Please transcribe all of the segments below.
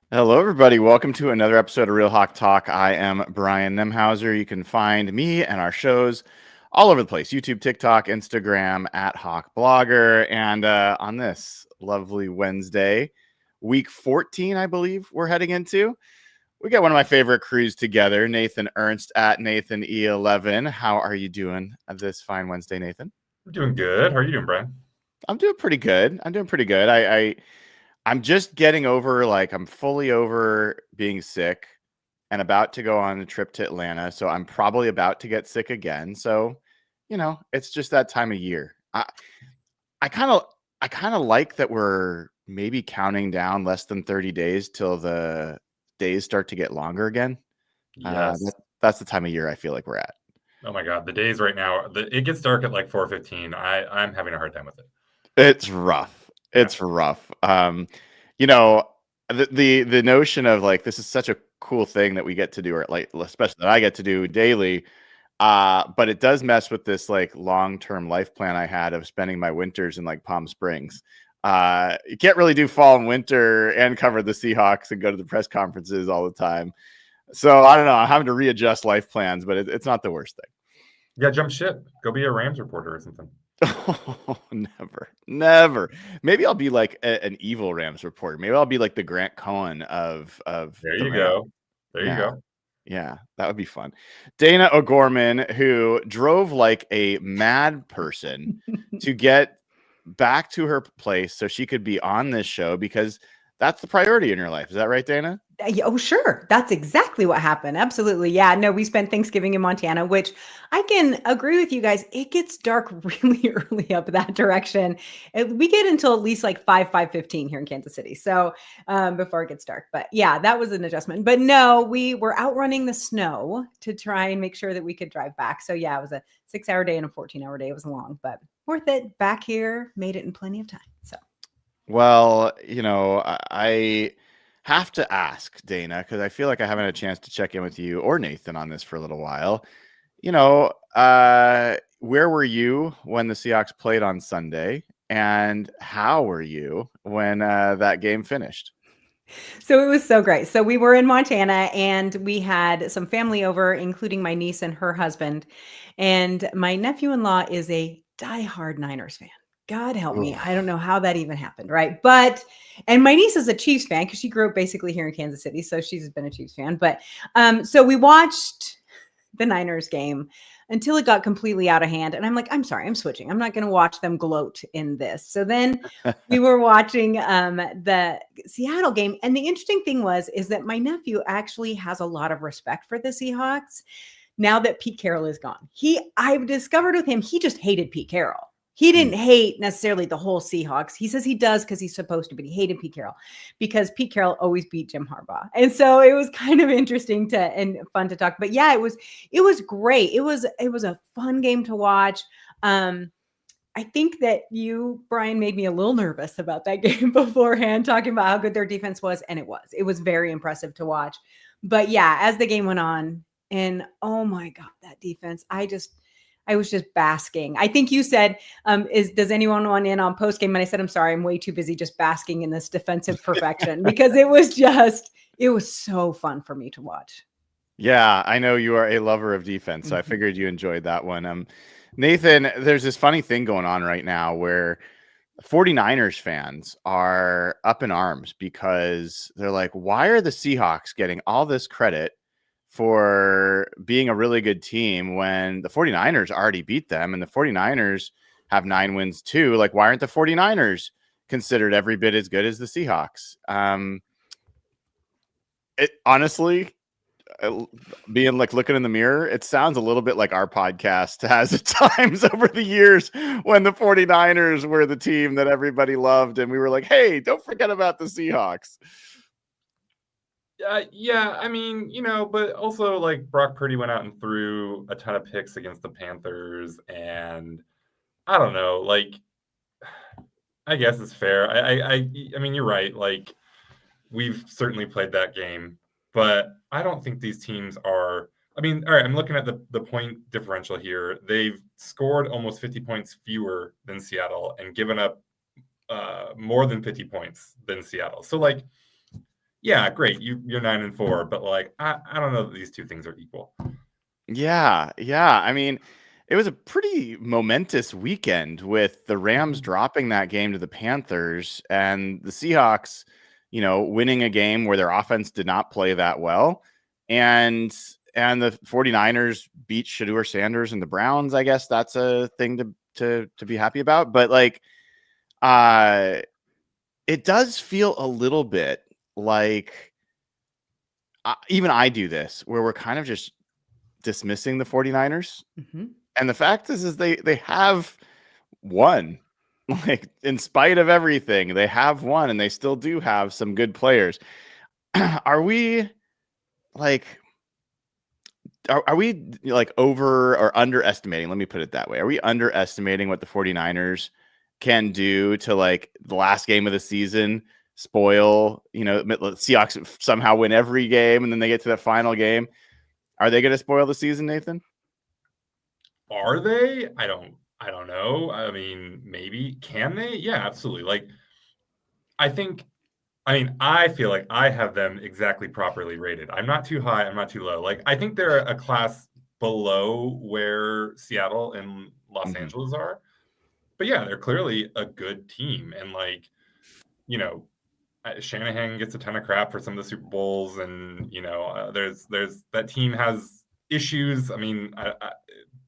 Hello, everybody. Welcome to another episode of Real Hawk Talk. I am Brian Nemhauser. You can find me and our shows all over the place: YouTube, TikTok, Instagram, at Hawk Blogger. And on this lovely Wednesday, week 14, I believe we're heading into, we got one of my favorite crews together, Nathan Ernst at Nathan E11. How are you doing this fine Wednesday, Nathan? I'm doing good. How are you doing, Brian? I'm doing pretty good. I'm just getting over, I'm fully over being sick and about to go on a trip to Atlanta. So I'm probably about to get sick again. So, it's just that time of year. I kind of like that we're maybe counting down less than 30 days till the days start to get longer again. Yes. That's the time of year I feel like we're at. Oh my God, the days right now. It gets dark at like 4:15. I'm having a hard time with it. It's rough. Yeah. It's rough. You know, the notion of like this is such a cool thing that we get to do, or like especially that I get to do daily. But it does mess with this like long-term life plan I had of spending my winters in like Palm Springs. You can't really do fall and winter and cover the Seahawks and go to the press conferences all the time. So I don't know. I'm having to readjust life plans, but it's not the worst thing. Yeah, jump ship. Go be a Rams reporter or something. Oh, never. Maybe I'll be like an evil Rams reporter. Maybe I'll be like the Grant Cohen of There the you Rams. go. There you go. Yeah, that would be fun. Dayna O'Gorman, who drove like a mad person to get back to her place so she could be on this show because that's the priority in your life. Is that right, Dayna? Oh, sure. That's exactly what happened. Absolutely. Yeah. No, we spent Thanksgiving in Montana, which I can agree with you guys. It gets dark really early up that direction. We get until at least like 5:15 here in Kansas City. So before it gets dark. But yeah, that was an adjustment. But no, we were outrunning the snow to try and make sure that we could drive back. So yeah, it was a 6-hour day and a 14-hour day. It was long, but worth it. Back here, made it in plenty of time. So, well, I have to ask Dayna because I feel like I haven't had a chance to check in with you or Nathan on this for a little while. Where were you when the Seahawks played on Sunday, and how were you when that game finished? So it was so great. So we were in Montana and we had some family over, including my niece and her husband. And my nephew-in-law is a diehard Niners fan. God help me. I don't know how that even happened, right? And my niece is a Chiefs fan because she grew up basically here in Kansas City. So she's been a Chiefs fan. But so we watched the Niners game until it got completely out of hand. And I'm like, I'm sorry, I'm switching. I'm not going to watch them gloat in this. So then we were watching the Seattle game. And the interesting thing is that my nephew actually has a lot of respect for the Seahawks now that Pete Carroll is gone. I've discovered with him, he just hated Pete Carroll. He didn't hate necessarily the whole Seahawks. He says he does because he's supposed to, but he hated Pete Carroll because Pete Carroll always beat Jim Harbaugh. And so it was kind of interesting and fun to talk. But yeah, it was great. It was a fun game to watch. I think that you, Brian, made me a little nervous about that game beforehand, talking about how good their defense was. And it was very impressive to watch. But yeah, as the game went on, and oh my God, that defense, I was just basking. I think you said, does anyone want in on post game? And I said, I'm sorry, I'm way too busy just basking in this defensive perfection because it was so fun for me to watch. Yeah, I know you are a lover of defense, so I figured you enjoyed that one. Nathan, there's this funny thing going on right now where 49ers fans are up in arms because they're like, why are the Seahawks getting all this credit for being a really good team when the 49ers already beat them and the 49ers have 9 wins too? Like, why aren't the 49ers considered every bit as good as the Seahawks? It honestly, being like looking in the mirror, it sounds a little bit like our podcast has at times over the years when the 49ers were the team that everybody loved and we were like, hey, don't forget about the Seahawks. Yeah, I mean, but also like Brock Purdy went out and threw a ton of picks against the Panthers, and I don't know, like I guess it's fair. I mean, you're right. Like we've certainly played that game, but I don't think these teams are. I mean, all right, I'm looking at the point differential here. They've scored almost 50 points fewer than Seattle and given up more than 50 points than Seattle. So like, yeah, great. You're 9-4, but like I don't know that these two things are equal. Yeah. I mean, it was a pretty momentous weekend with the Rams dropping that game to the Panthers and the Seahawks, winning a game where their offense did not play that well. And the 49ers beat Shedeur Sanders and the Browns. I guess that's a thing to be happy about. But like, it does feel a little bit like even I do this, where we're kind of just dismissing the 49ers. Mm-hmm. And the fact is they have won. Like, in spite of everything, they have won, and they still do have some good players. Are we like over or underestimating? Let me put it that way. Are we underestimating what the 49ers can do to, like, the last game of the season spoil, Seahawks somehow win every game and then they get to the final game? Are they going to spoil the season, Nathan? Are they? I don't know. I mean, maybe. Can they? Yeah, absolutely. Like, I feel like I have them exactly properly rated. I'm not too high, I'm not too low. Like, I think they're a class below where Seattle and Los Angeles are. But yeah, they're clearly a good team. And like, Shanahan gets a ton of crap for some of the Super Bowls, and there's that team has issues. I mean,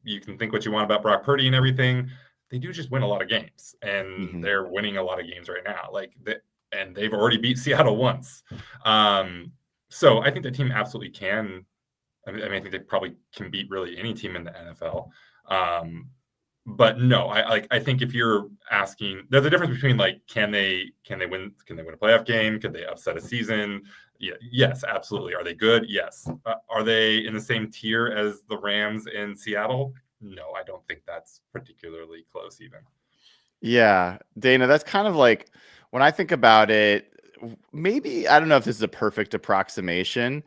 you can think what you want about Brock Purdy and everything. They do just win a lot of games, and they're winning a lot of games right now. And they've already beat Seattle once. So I think the team absolutely can. I think they probably can beat really any team in the NFL. But no, I think if you're asking, there's a difference between like, can they win a playoff game? Could they upset a season? Yeah, yes, absolutely. Are they good? Yes. Are they in the same tier as the Rams in Seattle? No, I don't think that's particularly close even. Yeah, Dana, that's kind of like, when I think about it, maybe, I don't know if this is a perfect approximation,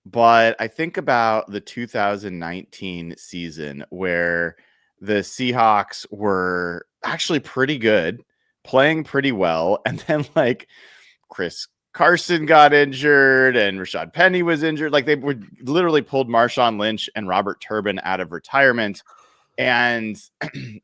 but I think about the 2019 season where the Seahawks were actually pretty good, playing pretty well. And then like Chris Carson got injured and Rashad Penny was injured. Like, they were literally pulled Marshawn Lynch and Robert Turbin out of retirement. And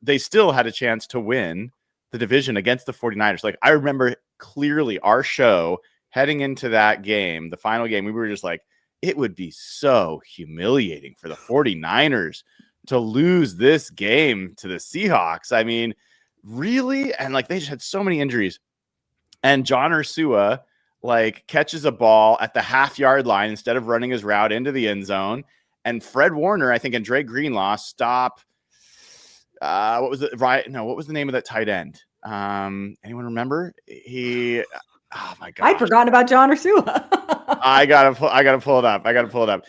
they still had a chance to win the division against the 49ers. Like, I remember clearly our show heading into that game, the final game, we were just like, it would be so humiliating for the 49ers to lose this game to the Seahawks. I mean, really? And like, they just had so many injuries. And John Ursua like catches a ball at the half-yard line instead of running his route into the end zone. And Fred Warner, I think, and Dre Greenlaw stop. What was the name of that tight end? Anyone remember? Oh my God. I'd forgotten about John Ursula. I gotta pull it up.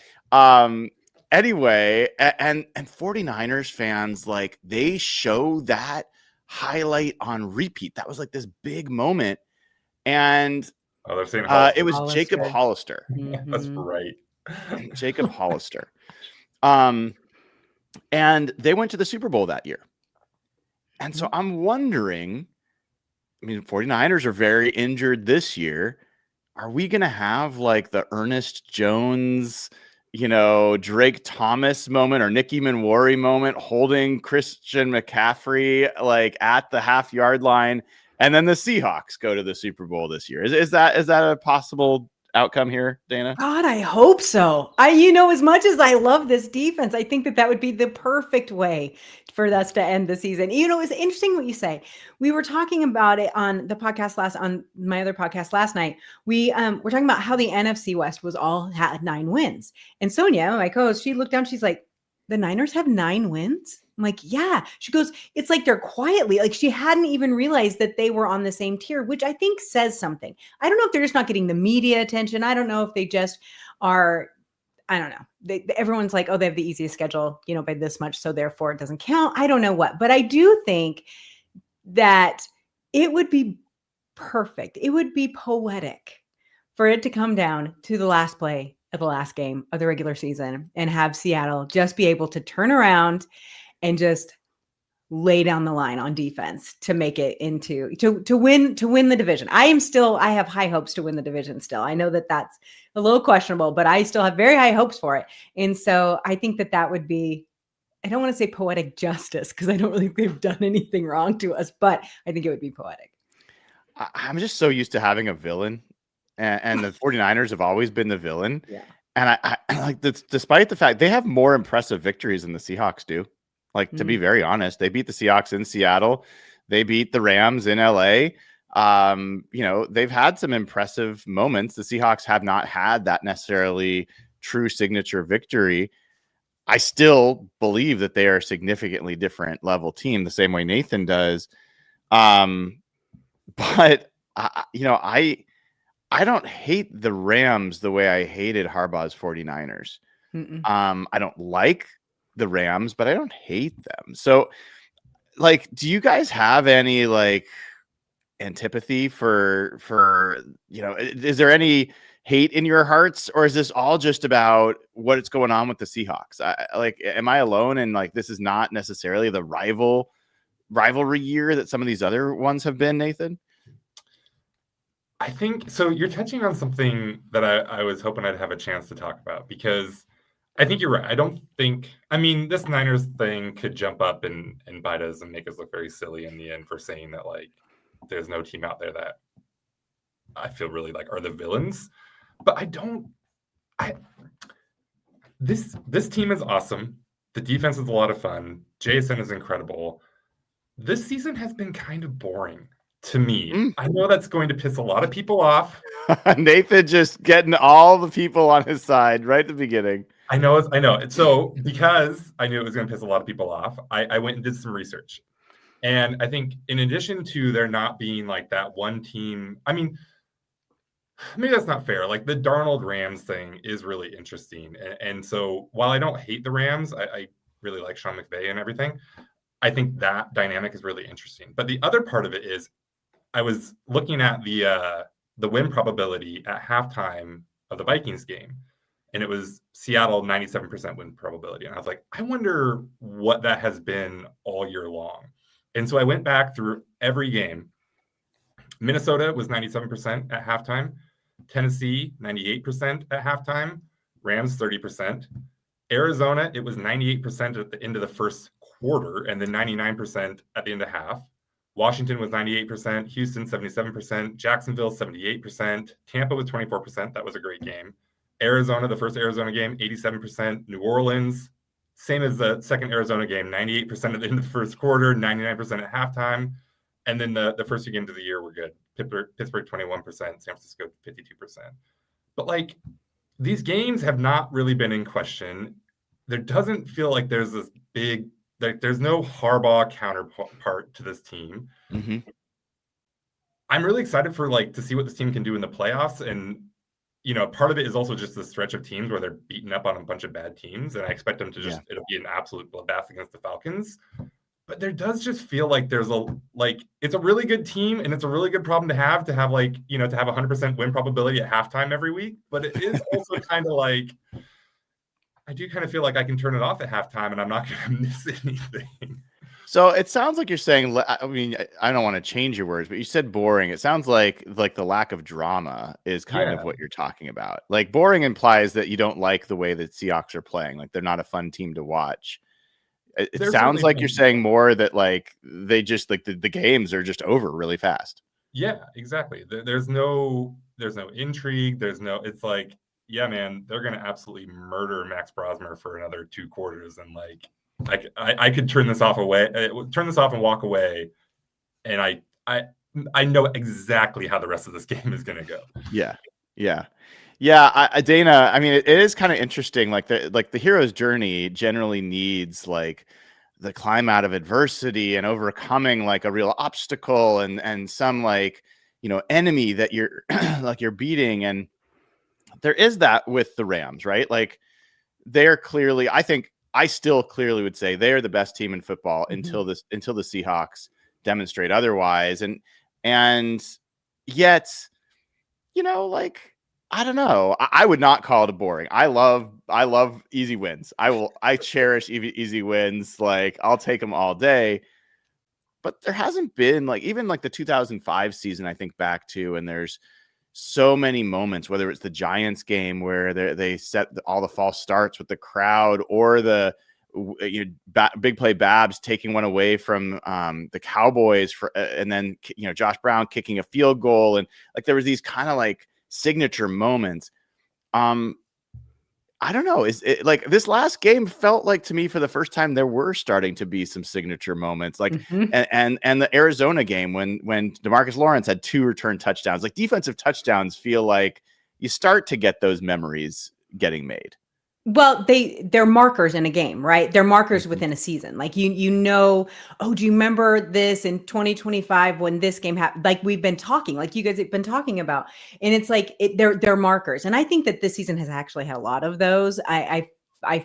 Anyway, and 49ers fans, like, they show that highlight on repeat. That was like this big moment. And they're saying it was Jacob Hollister. That's right. Jacob Hollister. And they went to the Super Bowl that year. And so I'm wondering, I mean, 49ers are very injured this year. Are we going to have like the Ernest Jones, Drake Thomas moment or Nicky Manwari moment holding Christian McCaffrey like at the half-yard line, and then the Seahawks go to the Super Bowl this year? Is that a possible outcome here, Dana? God, I hope so. As much as I love this defense, I think that would be the perfect way for us to end the season. It's interesting what you say. We were talking about it on the podcast on my other podcast last night. We were talking about how the NFC West had 9 wins. And Sonia, my co-host, she looked down, she's like, the Niners have 9 wins? I'm like, yeah. She goes, it's like they're quietly, like, she hadn't even realized that they were on the same tier, which I think says something. I don't know if they're just not getting the media attention. I don't know if they just are, I don't know. Everyone's like, oh, they have the easiest schedule, by this much, so therefore it doesn't count. I don't know what, but I do think that it would be perfect. It would be poetic for it to come down to the last play of the last game of the regular season and have Seattle just be able to turn around and just lay down the line on defense to make it into to win the division. I have high hopes to win the division still. I know that that's a little questionable, but I still have very high hopes for it. And so I think that would be, I don't want to say poetic justice because I don't really think they've done anything wrong to us, but I think it would be poetic. I'm just so used to having a villain, and the 49ers have always been the villain. Yeah. And I like this, despite the fact they have more impressive victories than the Seahawks do. Like, to be very honest, they beat the Seahawks in Seattle. They beat the Rams in LA. They've had some impressive moments. The Seahawks have not had that necessarily true signature victory. I still believe that they are a significantly different level team, the same way Nathan does. But I don't hate the Rams the way I hated Harbaugh's 49ers. I don't like the Rams, but I don't hate them. So, like, do you guys have any like antipathy for is there any hate in your hearts, or is this all just about what's going on with the Seahawks? Am I alone and like this is not necessarily the rivalry year that some of these other ones have been, Nathan? I think so. You're touching on something that I was hoping I'd have a chance to talk about, because I think you're right. This Niners thing could jump up and bite us and make us look very silly in the end for saying that like there's no team out there that I feel really like are the villains. But this team is awesome. The defense is a lot of fun. JSN is incredible. This season has been kind of boring to me. I know that's going to piss a lot of people off. Nathan just getting all the people on his side right at the beginning. I know. So because I knew it was going to piss a lot of people off, I went and did some research. And I think in addition to there not being like that one team, maybe that's not fair. Like the Darnold Rams thing is really interesting. And so while I don't hate the Rams, I really like Sean McVay and everything. I think that dynamic is really interesting. But the other part of it is I was looking at the win probability at halftime of the Vikings game. And it was Seattle 97% win probability. And I was like, I wonder what that has been all year long. And so I went back through every game. Minnesota was 97% at halftime. Tennessee, 98% at halftime. Rams, 30%. Arizona, it was 98% at the end of the first quarter and then 99% at the end of half. Washington was 98%. Houston, 77%. Jacksonville, 78%. Tampa was 24%. That was a great game. Arizona, the first Arizona game, 87%. New Orleans, same as the second Arizona game, 98% at the end of the first quarter, 99% at halftime. And then the first two games of the year were good. Pittsburgh, 21%, San Francisco, 52%. But like these games have not really been in question. There doesn't feel like there's this big, like there's no Harbaugh counterpart to this team. Mm-hmm. I'm really excited for like to see what this team can do in the playoffs. And part of it is also just the stretch of teams where they're beating up on a bunch of bad teams. And I expect them to it'll be an absolute bloodbath against the Falcons. But there does just feel like it's a really good team and it's a really good problem to have to have 100% win probability at halftime every week. But it is also kind of like, I do kind of feel like I can turn it off at halftime and I'm not going to miss anything. So it sounds like you're saying, I don't want to change your words, but you said boring. It sounds like the lack of drama is kind of what you're talking about. Like boring implies that you don't like the way that Seahawks are playing. Like they're not a fun team to watch. It sounds like you're saying more that like they just like the games are just over really fast. Yeah, exactly. There's no intrigue. It's like, yeah, man, they're going to absolutely murder Max Brosmer for another 2 quarters. And like I could turn this off and walk away. And I know exactly how the rest of this game is going to go. Yeah. Dayna, I mean, it is kind of interesting. Like the hero's journey generally needs like the climb out of adversity and overcoming like a real obstacle and some like, enemy that you're like you're beating. And there is that with the Rams, right? Like they're clearly, I still clearly would say they're the best team in football until the Seahawks demonstrate otherwise. And yet, like, I don't know. I would not call it a boring. I love easy wins. I cherish easy wins. Like I'll take them all day. but there hasn't been like even like the 2005 season. I think back to, and there's so many moments, whether it's the Giants game where they set all the false starts with the crowd, or the big play Babs taking one away from the Cowboys and then Josh Brown kicking a field goal, and like there was these kind of like signature moments. I don't know. Is it like this last game felt like to me for the first time there were starting to be some signature moments, like and the Arizona game when DeMarcus Lawrence had 2 return touchdowns. Like defensive touchdowns feel like you start to get those memories getting made. Well, they're markers in a game, right? They're markers within a season. Like oh, do you remember this in 2025 when this game happened? Like we've been talking, like you guys have been talking about, and it's like they're markers. And I think that this season has actually had a lot of those. I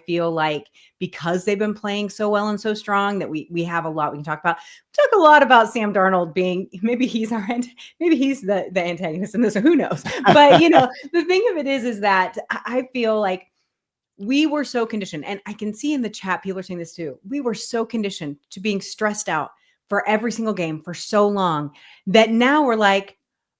feel like because they've been playing so well and so strong that we have a lot we can talk about. We talk a lot about Sam Darnold being, maybe he's the antagonist in this, who knows? But the thing of it is that I feel like we were so conditioned, and I can see in the chat, people are saying this too. We were so conditioned to being stressed out for every single game for so long that now we're like,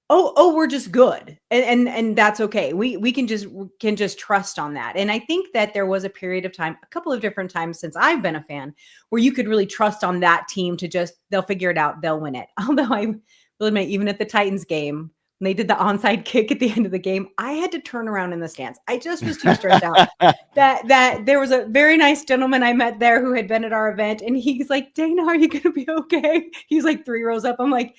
oh, we're just good. And that's okay. We can just trust on that. And I think that there was a period of time, a couple of different times since I've been a fan, where you could really trust on that team to they'll figure it out. They'll win it. Although I will admit, even at the Titans game, when they did the onside kick at the end of the game, I had to turn around in the stands. I just was too stressed out. That there was a very nice gentleman I met there who had been at our event, and he's like, "Dana, are you going to be okay?" He's like 3 rows up. I'm like,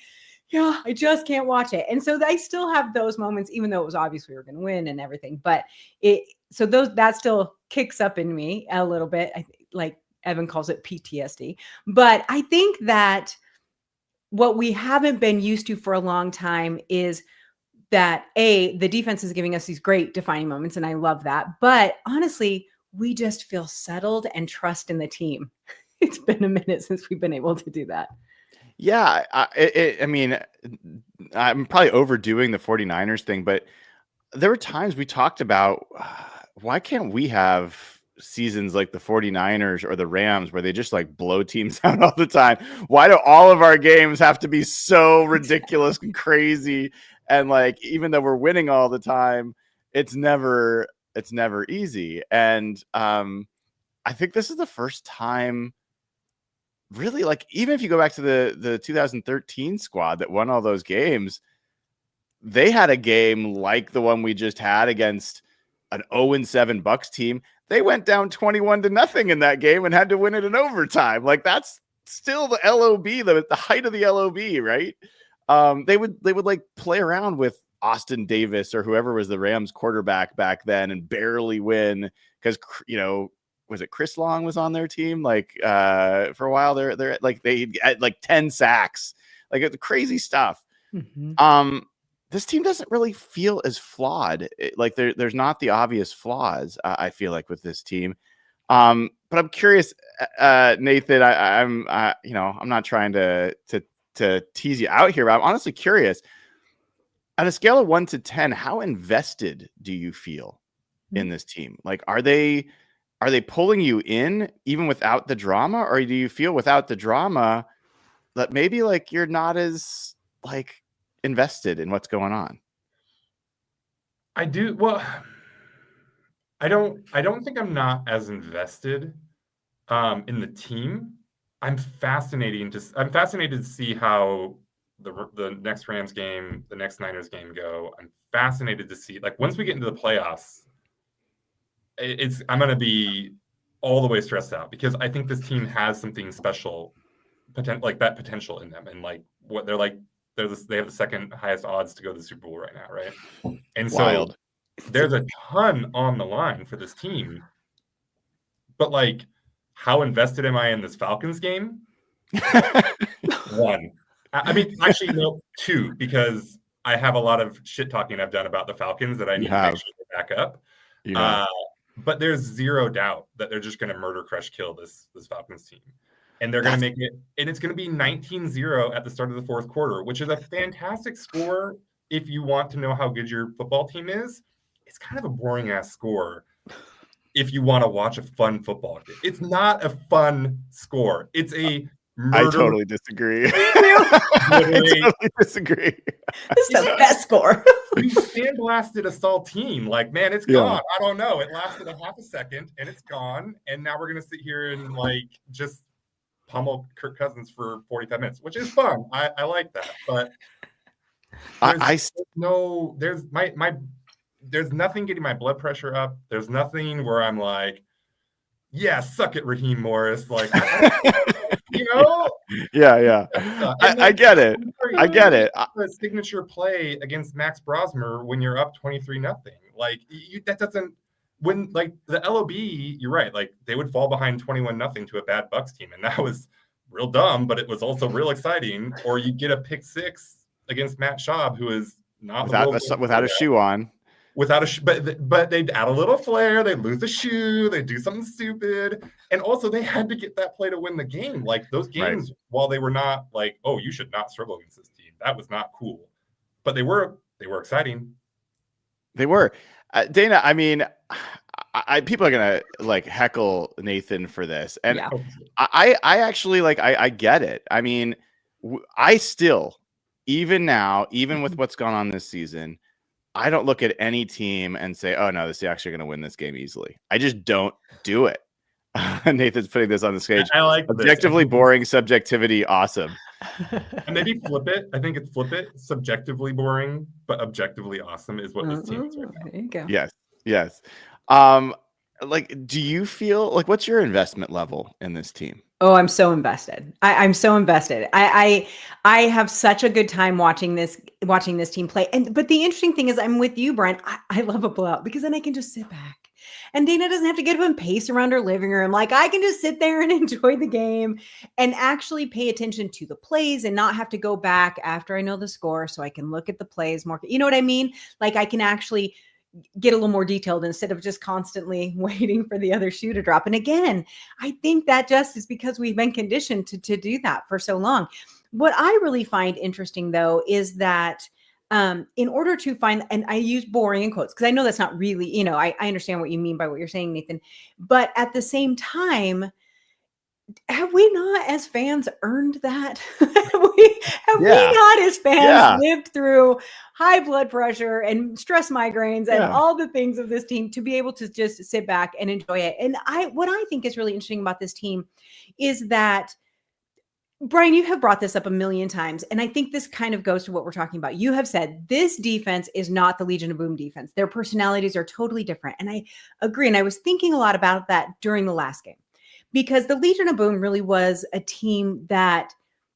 "Yeah, I just can't watch it." And so I still have those moments, even though it was obvious we were going to win and everything. But that still kicks up in me a little bit. Like Evan calls it PTSD. But I think that what we haven't been used to for a long time is that the defense is giving us these great defining moments, and I love that. But honestly, we just feel settled and trust in the team. It's been a minute since we've been able to do that. Yeah, I mean, I'm probably overdoing the 49ers thing, but there were times we talked about why can't we have seasons like the 49ers or the Rams where they just like blow teams out all the time? Why do all of our games have to be so ridiculous and crazy? And like, even though we're winning all the time, it's never easy. And I think this is the first time really, like, even if you go back to the 2013 squad that won all those games, they had a game like the one we just had against an 0-7 Bucs team. They went down 21-0 in that game and had to win it in overtime. Like, that's still the LOB, the height of the LOB, right? They would like play around with Austin Davis or whoever was the Rams quarterback back then and barely win because, was it Chris Long was on their team? Like for a while, they're like they had like 10 sacks, like it's crazy stuff. Mm-hmm. This team doesn't really feel as flawed. Like there's not the obvious flaws. I feel like with this team. But I'm curious, Nathan. I'm not trying to tease you out here, but I'm honestly curious. On a scale of 1 to 10, how invested do you feel in this team? Like, are they pulling you in even without the drama, or do you feel without the drama that maybe like you're not as like invested in what's going on? I do. Well, I don't think I'm not as invested in the team. I'm fascinated to see how the next Rams game, the next Niners game go. I'm fascinated to see, like, once we get into the playoffs, I'm going to be all the way stressed out because I think this team has something special, like that potential in them, and like what they're like. They have the second highest odds to go to the Super Bowl right now, right? And so there's a ton on the line for this team. But like, how invested am I in this Falcons game? 1. I mean, actually, no, 2, because I have a lot of shit talking I've done about the Falcons that I need to make sure to back up. But there's zero doubt that they're just going to murder, crush, kill this Falcons team. And they're going to make it, and it's going to be 19-0 at the start of the fourth quarter, which is a fantastic score if you want to know how good your football team is. It's kind of a boring-ass score if you want to watch a fun football game. It's not a fun score. It's a I murder. totally disagree. I I totally disagree. This is the best score. We sandblasted a Saltine. Like, man, it's Yeah. gone. I don't know. It lasted a half a second and it's gone. And now we're gonna sit here and like just pummel Kirk Cousins for 45 minutes, which is fun. I like that. But there's nothing getting my blood pressure up. There's nothing where I'm like, yeah, suck it, Raheem Morris. Like, you know? Yeah. I get it. I get it. The signature play against Max Brosmer when you're up 23-0. Like, that doesn't. When like the LOB, you're right. Like they would fall behind 21-0 to a bad Bucks team, and that was real dumb, but it was also real exciting. Or you get a pick six against Matt Schaub, who is not without a shoe on. But they'd add a little flair. They'd lose a shoe. They'd do something stupid, and also they had to get that play to win the game. Like those games, while they were not like, oh, you should not struggle against this team. That was not cool, but they were exciting. They were. Dana, I mean, people are gonna like heckle Nathan for this, and Yeah. I actually like I get it. I mean, I still, even now, even with what's gone on this season, I don't look at any team and say, "Oh no, the Seahawks are going to win this game easily." I just don't do it. Nathan's putting this on the stage. I like objectively this. boring, subjectivity awesome. And maybe flip it. I think it's flip it. Subjectively boring, but objectively awesome is what this team is right now. There you go. Yes. Like, do you feel like what's your investment level in this team? Oh, I'm so invested. I'm so invested. I have such a good time watching this team play. But the interesting thing is, I'm with you, Brent. I love a blowout because then I can just sit back. And Dana doesn't have to get up and pace around her living room. Like I can just sit there and enjoy the game and actually pay attention to the plays and not have to go back after I know the score so I can look at the plays more. You know what I mean? Like I can actually get a little more detailed instead of just constantly waiting for the other shoe to drop. And again, I think that just is because we've been conditioned to do that for so long. What I really find interesting though, is that in order to find, and I use boring in quotes, because I know that's not really, I understand what you mean by what you're saying, Nathan, but at the same time, have we not as fans earned that? have we not as fans lived through high blood pressure and stress migraines and all the things of this team to be able to just sit back and enjoy it? And what I think is really interesting about this team is that, Brian, you have brought this up a million times, and I think this kind of goes to what we're talking about. You have said this defense is not the Legion of Boom defense. Their personalities are totally different. And I agree. And I was thinking a lot about that during the last game, because the Legion of Boom really was a team that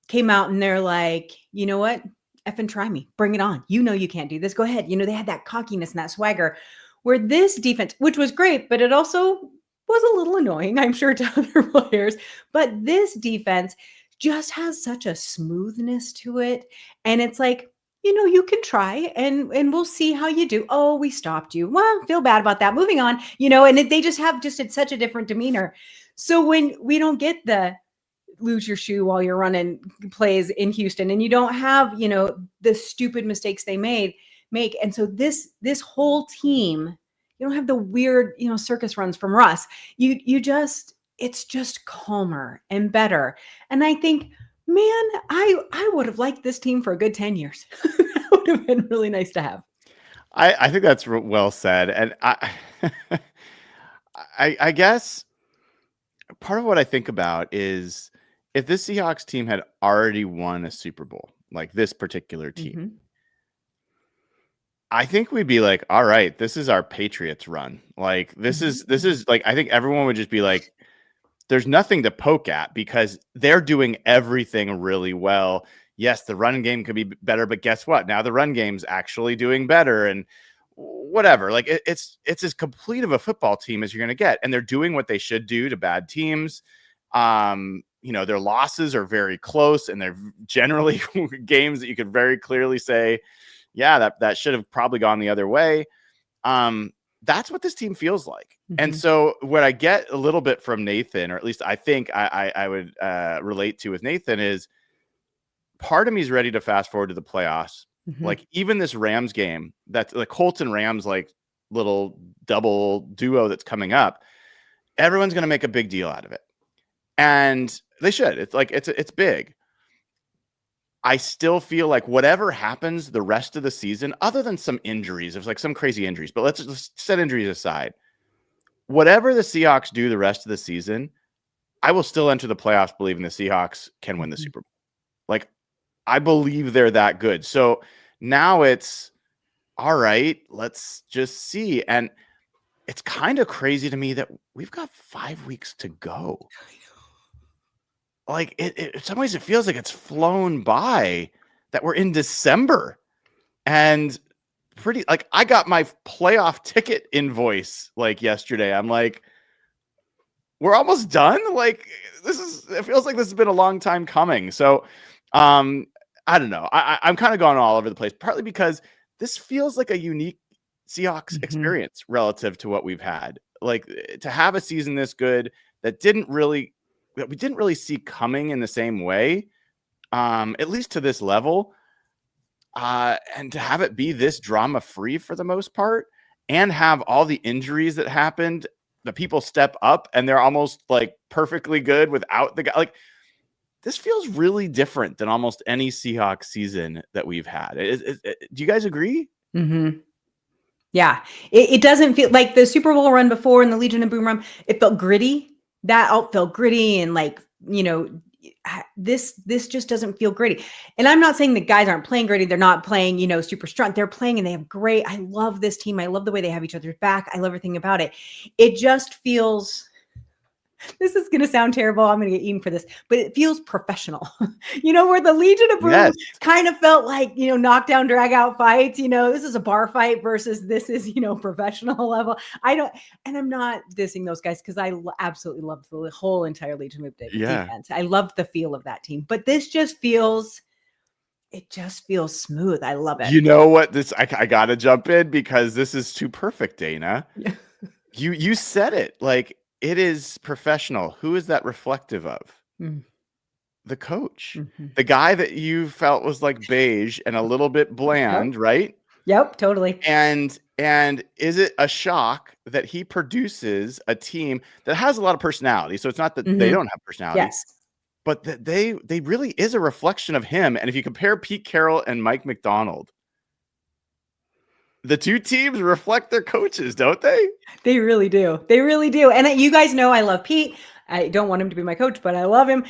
came out and they're like, you know what? Effing try me. Bring it on. You know you can't do this. Go ahead. They had that cockiness and that swagger, where this defense, which was great, but it also was a little annoying, I'm sure, to other players. But this defense just has such a smoothness to it. And it's like, you can try and we'll see how you do. Oh, we stopped you. Well, feel bad about that. Moving on, and they just have such a different demeanor. So when we don't get the lose your shoe while you're running plays in Houston, and you don't have, the stupid mistakes they make. And so this whole team, you don't have the weird, circus runs from Russ. It's just calmer and better. And I think, man, I would have liked this team for a good 10 years. That would have been really nice to have. I think that's well said. And I guess part of what I think about is if this Seahawks team had already won a Super Bowl, like this particular team, I think we'd be like, all right, this is our Patriots run. Like this is like, I think everyone would just be like, there's nothing to poke at because they're doing everything really well. Yes, the run game could be better, but guess what? Now the run game's actually doing better and whatever. Like it's as complete of a football team as you're going to get. And they're doing what they should do to bad teams. Their losses are very close and they're generally games that you could very clearly say, yeah, that should have probably gone the other way. That's what this team feels like. And so what I get a little bit from Nathan, or at least I think I would relate to with Nathan, is part of me is ready to fast forward to the playoffs. Like even this Rams game, that's the Colts and Rams, like little double duo that's coming up. Everyone's going to make a big deal out of it. And they should. It's like it's big. I still feel like whatever happens the rest of the season, other than some injuries, there's like some crazy injuries, but let's just set injuries aside. Whatever the Seahawks do the rest of the season, I will still enter the playoffs believing the Seahawks can win the Super Bowl. Like, I believe they're that good. So now it's all right, let's just see. And it's kind of crazy to me that we've got 5 weeks to go. Like in some ways it feels like it's flown by that we're in December, and pretty like I got my playoff ticket invoice like yesterday. I'm like, we're almost done. Like it feels like this has been a long time coming. So I don't know. I'm kind of going all over the place, partly because this feels like a unique Seahawks experience relative to what we've had. Like to have a season this good that we didn't really see coming in the same way, at least to this level. And to have it be this drama free for the most part, and have all the injuries that happened, the people step up and they're almost like perfectly good without the guy. Like this feels really different than almost any Seahawks season that we've had. Do you guys agree? Yeah, it doesn't feel like the Super Bowl run before and the Legion of Boom run. It felt gritty. That all felt gritty, and like, you know, this just doesn't feel gritty. And I'm not saying the guys aren't playing gritty. They're not playing, you know, super strong. They're playing and they have great. I love this team. I love the way they have each other's back. I love everything about it. It just feels, this is going to sound terrible. I'm going to get eaten for this, but it feels professional, you know, where the Legion of Boom kind of felt like, you know, knockdown, drag out fights, you know, this is a bar fight versus this is, you know, professional level. And I'm not dissing those guys because I absolutely loved the whole entire Legion of defense. I loved the feel of that team, but this just feels, it just feels smooth. I love it. You know what? I got to jump in because this is too perfect, Dana. Yeah. You said it. Like, it is professional. Who is that reflective of? The coach. The guy that you felt was like beige and a little bit bland, right? Yep, totally. And is it a shock that he produces a team that has a lot of personality? So it's not that they don't have personality. Yes. But that they really is a reflection of him. And if you compare Pete Carroll and Mike Macdonald, the two teams reflect their coaches, don't they? They really do. They really do. And you guys know I love Pete. I don't want him to be my coach, but I love him.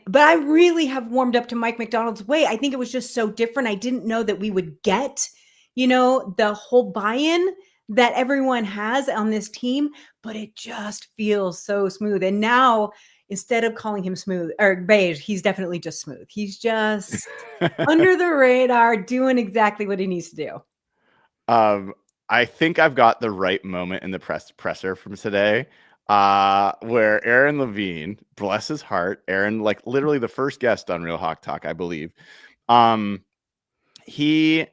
But I really have warmed up to Mike Macdonald's way. I think it was just so different. I didn't know that we would get, you know, the whole buy-in that everyone has on this team, but it just feels so smooth. And now, instead of calling him smooth or beige, he's definitely just smooth. He's just under the radar, doing exactly what he needs to do. I think I've got the right moment in the presser from today, where Aaron Levine, bless his heart, Aaron, like literally the first guest on Real Hawk Talk, I believe. He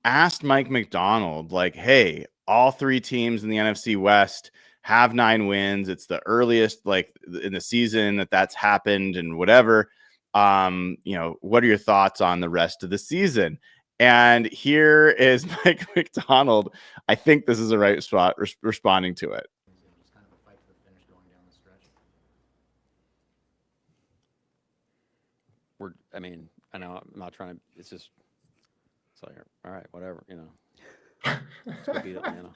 asked Mike Macdonald, like, hey, all three teams in the NFC West have 9 wins. It's the earliest, like, in the season that's happened and whatever. You know, what are your thoughts on the rest of the season? And here is Mike Macdonald. I think this is the right spot responding to it. Just kind of a fight to the finish going down the stretch. I mean, I know I'm not trying to. It's just. It's like, all right, whatever, you know. Let's go beat Atlanta.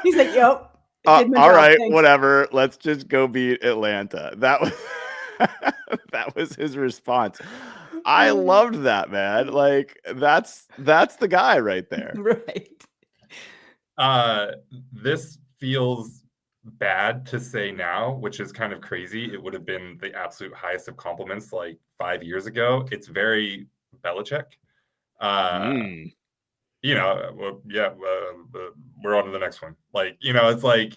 He's like, yep. All right, thanks. Whatever. Let's just go beat Atlanta. That was that was his response. I loved that, man. Like that's the guy right there. Right. This feels bad to say now, which is kind of crazy. It would have been the absolute highest of compliments like 5 years ago. It's very Belichick. You know, we're on to the next one. Like, you know, it's like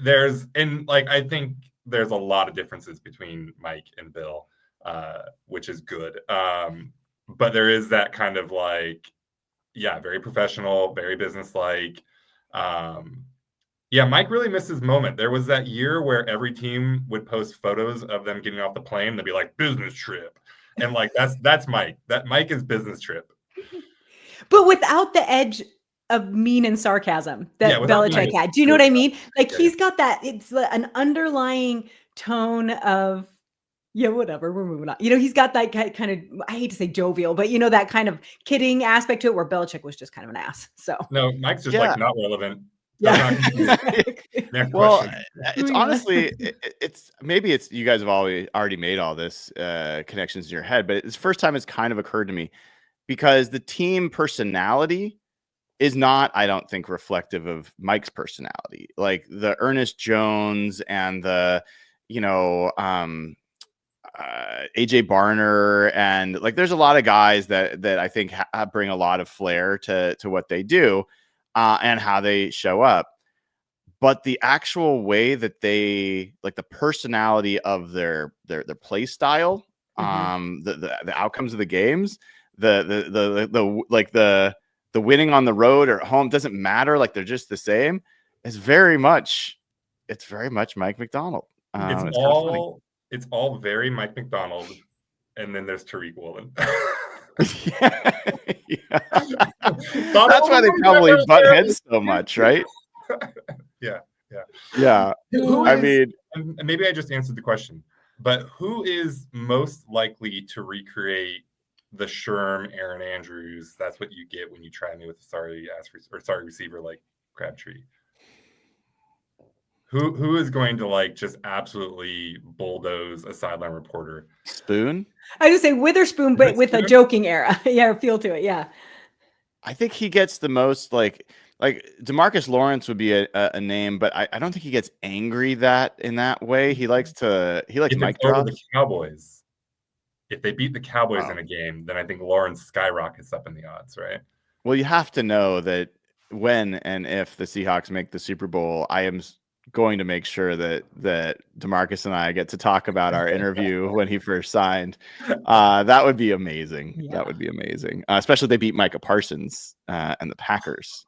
I think there's a lot of differences between Mike and Bill. Which is good. But there is that kind of like, very professional, very businesslike. Mike really missed his moment. There was that year where every team would post photos of them getting off the plane. They'd be like, business trip. And like, that's Mike. That Mike is business trip. But without the edge of mean and sarcasm that without being Belichick a had. Do you know what I mean? Like Yeah, he's got that. It's an underlying tone of whatever. We're moving on. He's got that kind of. I hate to say jovial, but that kind of kidding aspect to it, where Belichick was just kind of an ass. So No, Mike's just like not relevant. yeah. Next Well, question. it's honestly, it's maybe it's you guys have already made all this connections in your head, but it's the first time it's kind of occurred to me because the team personality is not, I don't think, reflective of Mike's personality. Like the Ernest Jones and the, AJ Barner, and like there's a lot of guys that I think bring a lot of flair to what they do and how they show up. But the actual way that they like the personality of their play style, the outcomes of the games, the winning on the road or at home doesn't matter. Like they're just the same. It's very much Mike Macdonald. It's all very Mike Macdonald, and then there's Tariq Woolen. Yeah. That's why they probably butt heads so much, right? Yeah. I mean, and maybe I just answered the question, but who is most likely to recreate the Sherm, Aaron Andrews? That's what you get when you try me with a sorry receiver like Crabtree. Who is going to like just absolutely bulldoze a sideline reporter? Spoon? I would say Witherspoon, but with a joking era. Feel to it. Yeah. I think he gets the most like DeMarcus Lawrence would be a name, but I don't think he gets angry in that way. He likes mic drops. The Cowboys. If they beat the Cowboys in a game, then I think Lawrence skyrockets up in the odds, right? Well, you have to know that when and if the Seahawks make the Super Bowl, I am going to make sure that DeMarcus and I get to talk about our interview when he first signed. That would be amazing. Yeah. That would be amazing. Especially if they beat Micah Parsons and the Packers,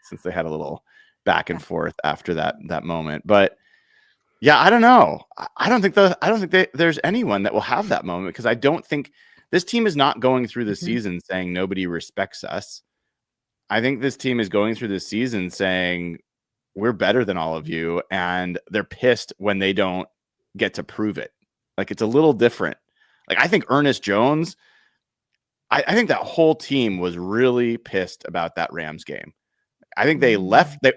since they had a little back and forth after that moment. But yeah, I don't know. I don't think there's anyone that will have that moment, because I don't think this team is not going through the season saying nobody respects us. I think this team is going through the season saying we're better than all of you, and they're pissed when they don't get to prove it. Like it's a little different. Like I think Ernest Jones, I think that whole team was really pissed about that Rams game. I think they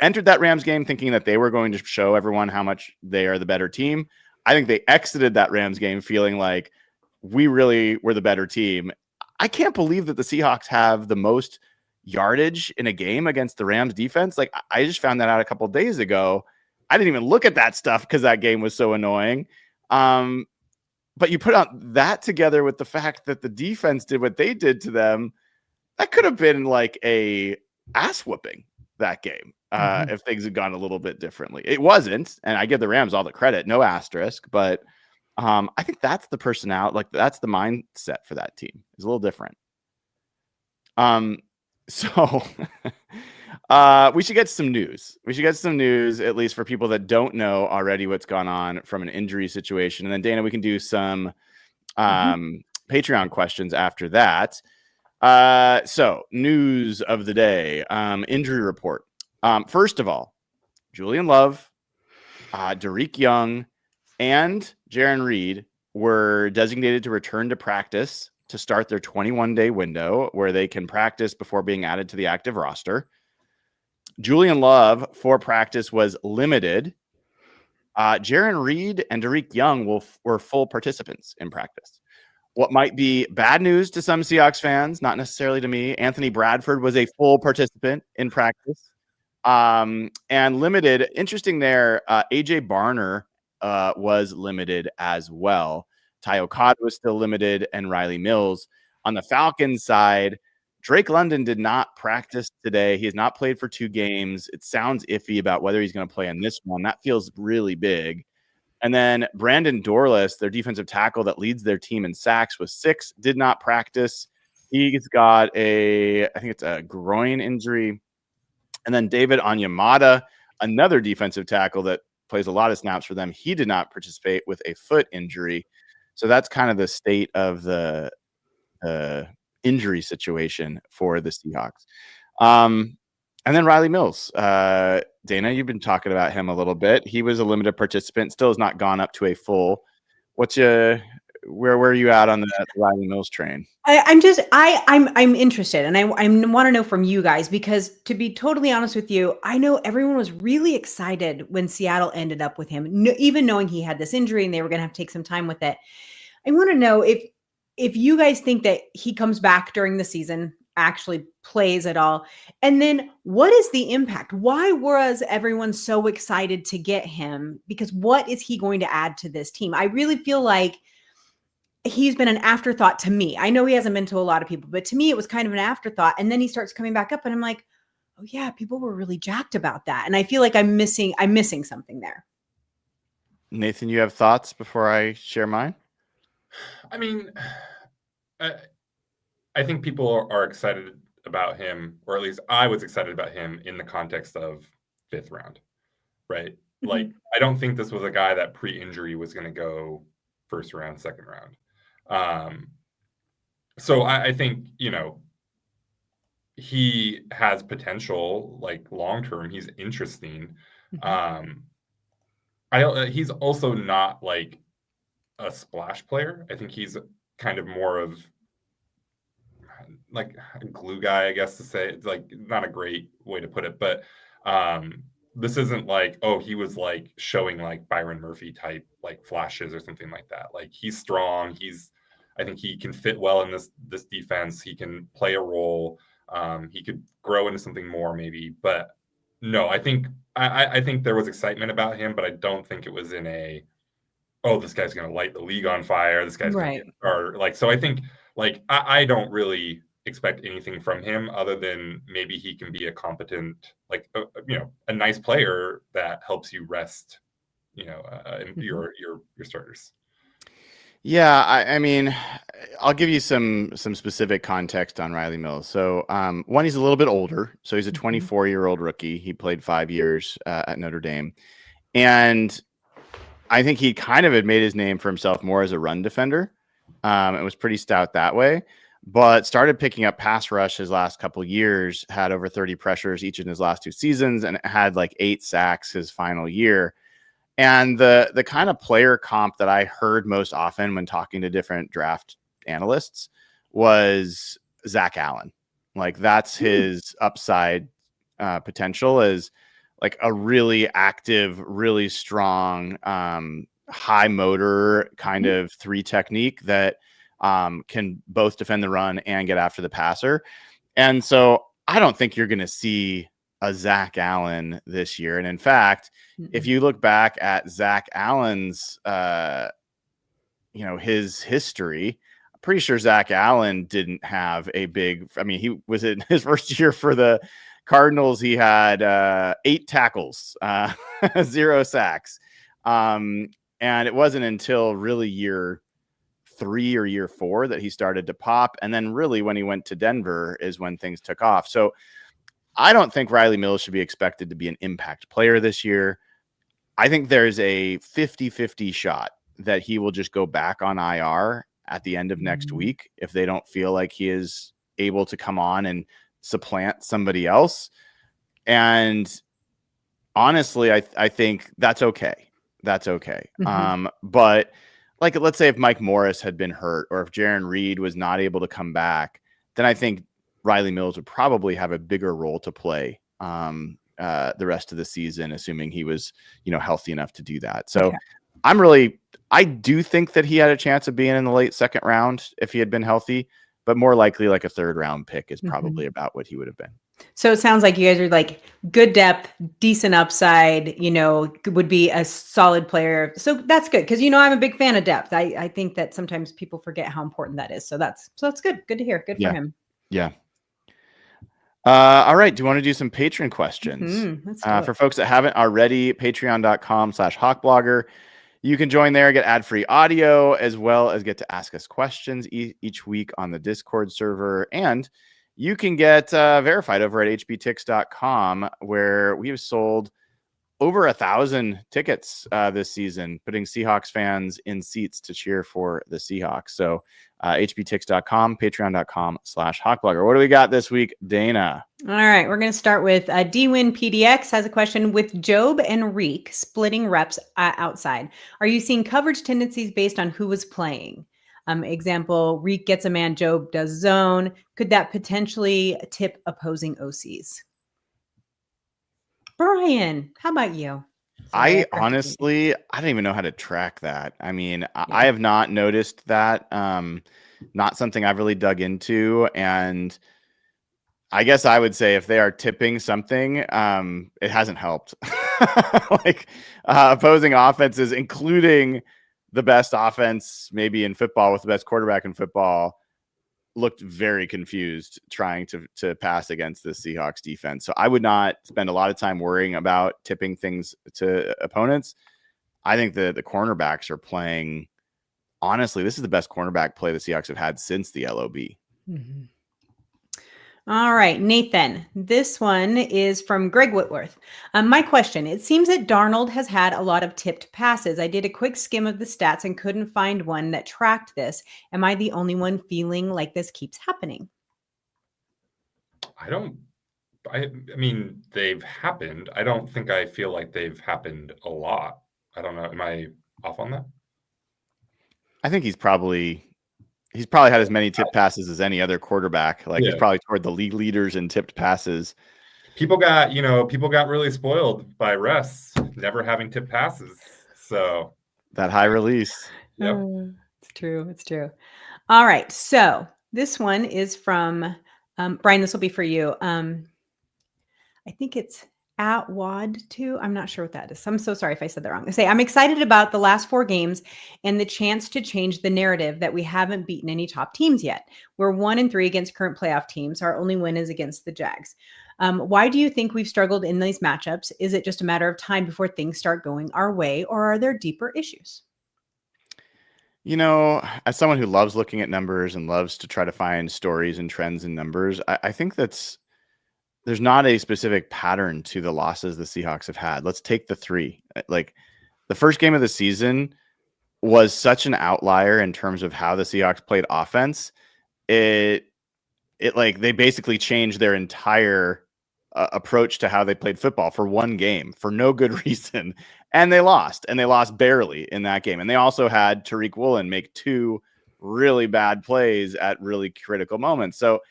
entered that Rams game thinking that they were going to show everyone how much they are the better team. I think they exited that Rams game feeling like we really were the better team. I can't believe that the Seahawks have the most yardage in a game against the Rams defense. Like I just found that out a couple of days ago. I didn't even look at that stuff because that game was so annoying. But you put out that together with the fact that the defense did what they did to them, that could have been like a ass whooping that game if things had gone a little bit differently. It wasn't, and I give the Rams all the credit, no asterisk, but I think that's the personality, like that's the mindset for that team. It's a little different. So we should get some news. We should get some news, at least for people that don't know already what's gone on from an injury situation. And then, Dana, we can do some Patreon questions after that. So news of the day, injury report. First of all, Julian Love, Derek Young, and Jaron Reed were designated to return to practice to start their 21-day window where they can practice before being added to the active roster. Julian Love for practice was limited. Jaron Reed and Derek Young were full participants in practice. What might be bad news to some Seahawks fans, not necessarily to me, Anthony Bradford was a full participant in practice and limited. Interesting there, AJ Barner was limited as well. Ty Okada was still limited, and Rylie Mills. On the Falcons side, Drake London did not practice today. He has not played for 2 games. It sounds iffy about whether he's going to play in this one. That feels really big. And then Brandon Dorless, their defensive tackle that leads their team in sacks, was 6, did not practice. He's got I think it's a groin injury. And then David Onyemata, another defensive tackle that plays a lot of snaps for them, he did not participate with a foot injury. So that's kind of the state of the injury situation for the Seahawks. And then Rylie Mills. Dana, you've been talking about him a little bit. He was a limited participant, still has not gone up to a full. Where are you at on the Rylie Mills train? I'm interested, and I want to know from you guys, because to be totally honest with you, I know everyone was really excited when Seattle ended up with him, even knowing he had this injury and they were going to have to take some time with it. I want to know if you guys think that he comes back during the season, actually plays at all, and then what is the impact? Why was everyone so excited to get him? Because what is he going to add to this team? I really feel like he's been an afterthought to me. I know he hasn't been to a lot of people, but to me, it was kind of an afterthought. And then he starts coming back up and I'm like, oh yeah, people were really jacked about that. And I feel like I'm missing something there. Nathan, you have thoughts before I share mine? I mean, I think people are excited about him, or at least I was excited about him in the context of 5th round, right? Mm-hmm. Like, I don't think this was a guy that pre-injury was going to go 1st round, 2nd round. So I think, he has potential, like long-term, he's interesting. Mm-hmm. He's also not like a splash player. I think he's kind of more of like a glue guy, I guess to say. It's like not a great way to put it, but this isn't like, oh, he was like showing like Byron Murphy type like flashes or something like that. Like, he's strong. I think he can fit well in this defense. He can play a role. He could grow into something more maybe, but no, I think there was excitement about him, but I don't think it was in a, oh, this guy's going to light the league on fire. This guy's going to get started. Like, so I think like, I don't really expect anything from him other than maybe he can be a competent, like, a nice player that helps you rest, your starters. Yeah, I mean, I'll give you some specific context on Rylie Mills. So, one, he's a little bit older. So he's a 24-year-old rookie. He played 5 years at Notre Dame. And I think he kind of had made his name for himself more as a run defender. It was pretty stout that way, but started picking up pass rush his last couple years, had over 30 pressures each in his last 2 seasons, and had like 8 sacks his final year. And the kind of player comp that I heard most often when talking to different draft analysts was Zach Allen. Like, that's his upside potential, is like a really active, really strong, high motor kind of 3 technique that can both defend the run and get after the passer. And so I don't think you're going to see a Zach Allen this year. And in fact, if you look back at Zach Allen's, his history, I'm pretty sure Zach Allen didn't have a big, he was in his first year for the Cardinals. He had 8 tackles, 0 sacks. And it wasn't until really year 3 or year 4 that he started to pop. And then really when he went to Denver is when things took off. So I don't think Rylie Mills should be expected to be an impact player this year. I think there's a 50-50 shot that he will just go back on IR at the end of next week if they don't feel like he is able to come on and supplant somebody else. And honestly, I think that's okay. That's okay. But like, let's say if Mike Morris had been hurt, or if Jaron Reed was not able to come back, then I think Rylie Mills would probably have a bigger role to play the rest of the season, assuming he was, healthy enough to do that. So I do think that he had a chance of being in the late 2nd round if he had been healthy, but more likely like a 3rd round pick is probably about what he would have been. So it sounds like you guys are like good depth, decent upside, would be a solid player. So that's good. Cause I'm a big fan of depth. I think that sometimes people forget how important that is. So that's good. Good to hear. Good for him. Yeah. All right. Do you want to do some Patreon questions? For folks that haven't already, patreon.com/hawkblogger. You can join there, get ad-free audio, as well as get to ask us questions each week on the Discord server. And you can get verified over at hbtix.com, where we have sold over 1,000 tickets this season, putting Seahawks fans in seats to cheer for the Seahawks. So hbtix.com, patreon.com/hawkblogger. What do we got this week, Dana? All right, we're going to start with DWin PDX has a question. With Job and Reek splitting reps outside, are you seeing coverage tendencies based on who was playing? Example, Reek gets a man, Job does zone. Could that potentially tip opposing OCs? Brian, how about you? I honestly, I don't even know how to track that. I mean, I have not noticed that. Not something I've really dug into. And I guess I would say if they are tipping something, it hasn't helped. Like opposing offenses, including the best offense maybe in football with the best quarterback in football, looked very confused trying to pass against the Seahawks defense. So I would not spend a lot of time worrying about tipping things to opponents. I think the cornerbacks are playing. Honestly, this is the best cornerback play the Seahawks have had since the LOB. Mm-hmm. All right, Nathan, this one is from Greg Whitworth. My question, it seems that Darnold has had a lot of tipped passes. I did a quick skim of the stats and couldn't find one that tracked this. Am I the only one feeling like this keeps happening? I mean, they've happened. I don't think I feel like they've happened a lot. I don't know. Am I off on that? I think he's probably had as many tipped passes as any other quarterback. Like he's probably toward the league leaders in tipped passes. People got really spoiled by Russ never having tipped passes. So that high release. Yep. It's true. It's true. All right. So this one is from Brian. This will be for you. I think it's at WAD2. I'm not sure what that is. I'm so sorry if I said that wrong. I say I'm excited about the last 4 games and the chance to change the narrative that we haven't beaten any top teams yet. We're 1-3 against current playoff teams. Our only win is against the Jags. Why do you think we've struggled in these matchups? Is it just a matter of time before things start going our way, or are there deeper issues? You know, as someone who loves looking at numbers and loves to try to find stories and trends in numbers, I think there's not a specific pattern to the losses the Seahawks have had. Let's take the 3. Like the first game of the season was such an outlier in terms of how the Seahawks played offense. It like they basically changed their entire approach to how they played football for one game for no good reason. And they lost barely in that game. And they also had Tariq Woolen make 2 really bad plays at really critical moments. So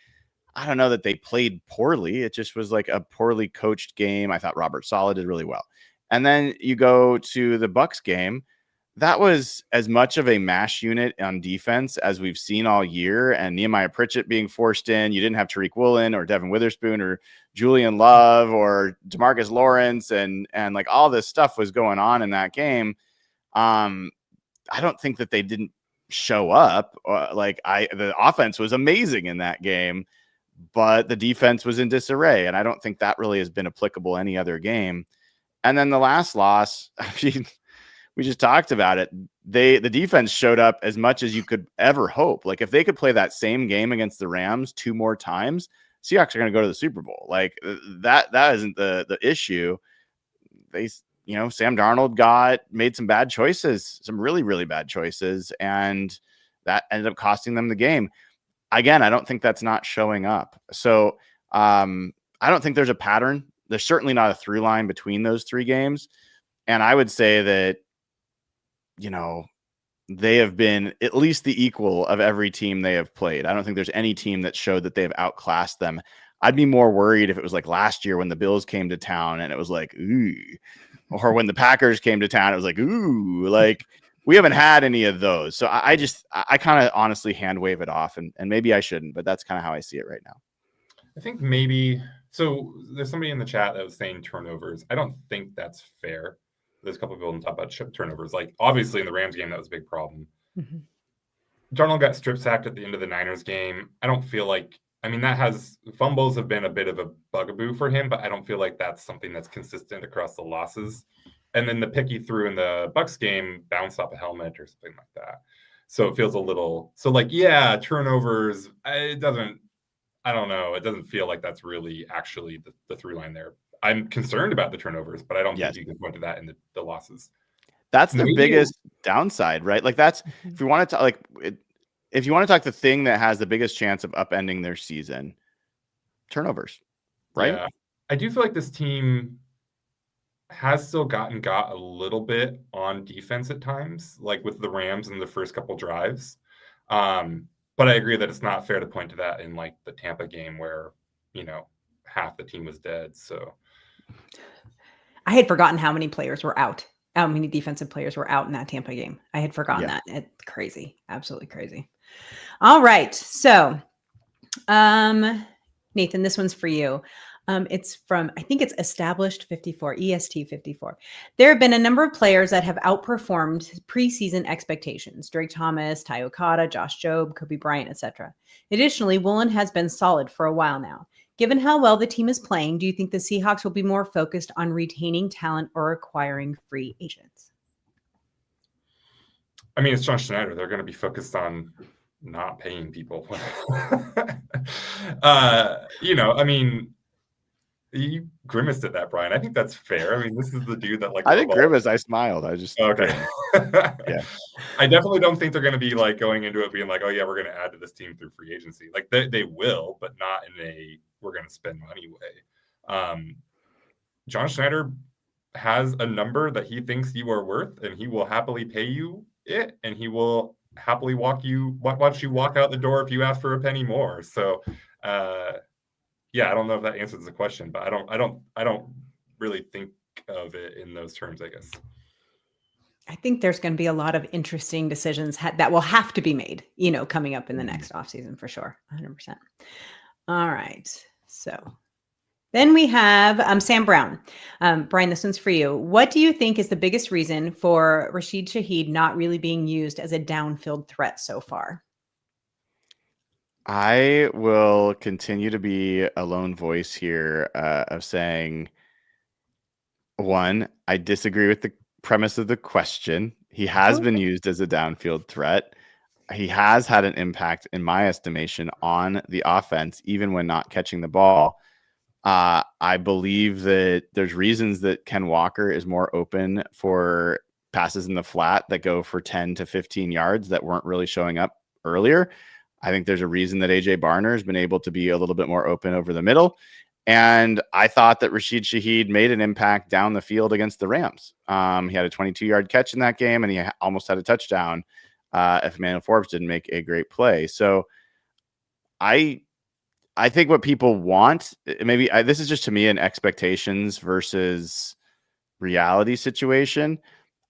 I don't know that they played poorly. It just was like a poorly coached game. I thought Robert Saleh did really well. And then you go to the Bucs game. That was as much of a mash unit on defense as we've seen all year. And Nehemiah Pritchett being forced in. You didn't have Tariq Woolen or Devin Witherspoon or Julian Love or DeMarcus Lawrence. And like all this stuff was going on in that game. I don't think that they didn't show up. The offense was amazing in that game, but the defense was in disarray. And I don't think that really has been applicable any other game. And then the last loss, I mean, we just talked about it. The defense showed up as much as you could ever hope. Like if they could play that same game against the Rams 2 more times, Seahawks are going to go to the Super Bowl. Like that isn't the issue. Sam Darnold made some bad choices, some really, really bad choices. And that ended up costing them the game. Again, I don't think that's not showing up. So I don't think there's a pattern. There's certainly not a through line between those 3 games. And I would say that, they have been at least the equal of every team they have played. I don't think there's any team that showed that they have outclassed them. I'd be more worried if it was like last year when the Bills came to town and it was like, ooh, or when the Packers came to town, it was like, ooh, like we haven't had any of those. So I kind of honestly hand wave it off and maybe I shouldn't, but that's kind of how I see it right now. I think so there's somebody in the chat that was saying turnovers. I don't think that's fair. There's a couple of people in the top about turnovers. Like obviously in the Rams game, that was a big problem. Mm-hmm. Darnold got strip sacked at the end of the Niners game. I don't feel like, fumbles have been a bit of a bugaboo for him, but I don't feel like that's something that's consistent across the losses. And then the pick he threw in the Bucs game bounced off a helmet or something like that. So it feels a little, turnovers. I don't know. It doesn't feel like that's really actually the through line there. I'm concerned about the turnovers, but I don't Yes. think you can point to that in the losses. That's their Maybe- biggest downside, right? Like that's if you want to if you want to talk the thing that has the biggest chance of upending their season, turnovers, right? Yeah. I do feel like this team has still got a little bit on defense at times, like with the Rams in the first couple drives. But I agree that it's not fair to point to that in like the Tampa game where, half the team was dead. So I had forgotten how many players were out. How many defensive players were out in that Tampa game. I had forgotten that. It's crazy. Absolutely crazy. All right. So, Nathan, this one's for you. It's from, I think it's Established 54, EST 54. There have been a number of players that have outperformed preseason expectations. Drake Thomas, Ty Okada, Josh Jobe, Kobe Bryant, etc. Additionally, Woolen has been solid for a while now. Given how well the team is playing, do you think the Seahawks will be more focused on retaining talent or acquiring free agents? I mean, it's John Schneider. They're going to be focused on not paying people. I mean, you grimaced at that, Brian. I think that's fair. I mean, this is the dude that I didn't grimace. I smiled. I just okay. Yeah. I definitely don't think they're going to be like going into it being like, oh yeah, we're going to add to this team through free agency. Like they will, but not in a we're going to spend money way. John Schneider has a number that he thinks you are worth, and he will happily pay you it, and he will happily watch you walk out the door if you ask for a penny more. So, yeah, I don't know if that answers the question, but I don't really think of it in those terms, I guess. I think there's going to be a lot of interesting decisions that will have to be made, coming up in the next offseason for sure. 100%. All right. So then we have Sam Brown. Brian, this one's for you. What do you think is the biggest reason for Rashid Shaheed not really being used as a downfield threat so far? I will continue to be a lone voice here of saying, one, I disagree with the premise of the question. He has been used as a downfield threat. He has had an impact, in my estimation, on the offense, even when not catching the ball. I believe that there's reasons that Ken Walker is more open for passes in the flat that go for 10 to 15 yards that weren't really showing up earlier. I think there's a reason that AJ Barner has been able to be a little bit more open over the middle. And I thought that Rashid Shaheed made an impact down the field against the Rams. He had a 22-yard catch in that game, and he almost had a touchdown if Emmanuel Forbes didn't make a great play. So I think what people want, this is just to me an expectations versus reality situation.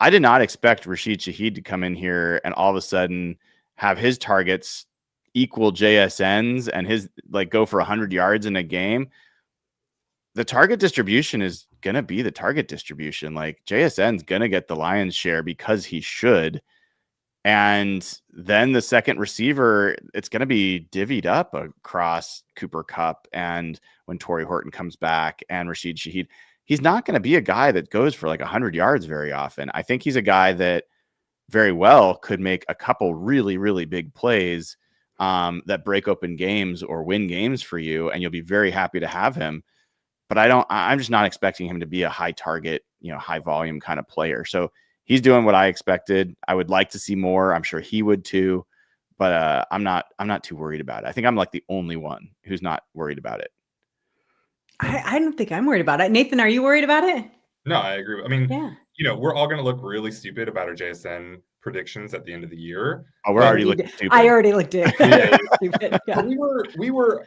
I did not expect Rashid Shaheed to come in here and all of a sudden have his targets equal JSN's and his go for 100 yards in a game. The target distribution is going to be the target distribution. Like JSN's going to get the lion's share because he should. And then the second receiver, it's going to be divvied up across Cooper Kupp and when Torrey Horton comes back and Rashid Shaheed. He's not going to be a guy that goes for 100 yards very often. I think he's a guy that very well could make a couple really, really big plays that break open games or win games for you, and you'll be very happy to have him. But I'm just not expecting him to be a high target, high volume kind of player. So he's doing what I expected. I would like to see more. I'm sure he would too, but I'm not too worried about it. I think I'm the only one who's not worried about it. I don't think I'm worried about it. Nathan, are you worried about it? No, I agree. I mean, yeah. We're all going to look really stupid about our JSN predictions at the end of the year. Oh, we're already looking stupid. I already looked stupid. Yeah. We were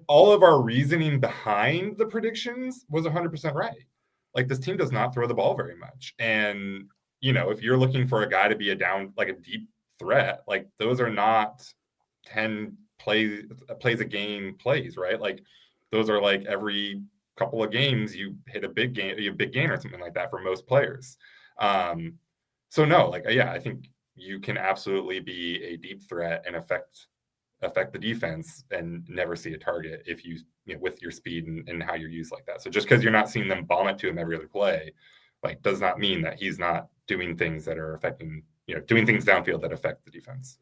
all of our reasoning behind the predictions was 100% right. This team does not throw the ball very much. And, if you're looking for a guy to be a deep threat, those are not 10 plays a game plays, right? Those are every couple of games you hit a big gain or something like that for most players. So no, I think you can absolutely be a deep threat and affect the defense and never see a target if you with your speed and how you're used like that. So just because you're not seeing them bomb it to him every other play, does not mean that he's not doing things that are affecting, doing things downfield that affect the defense.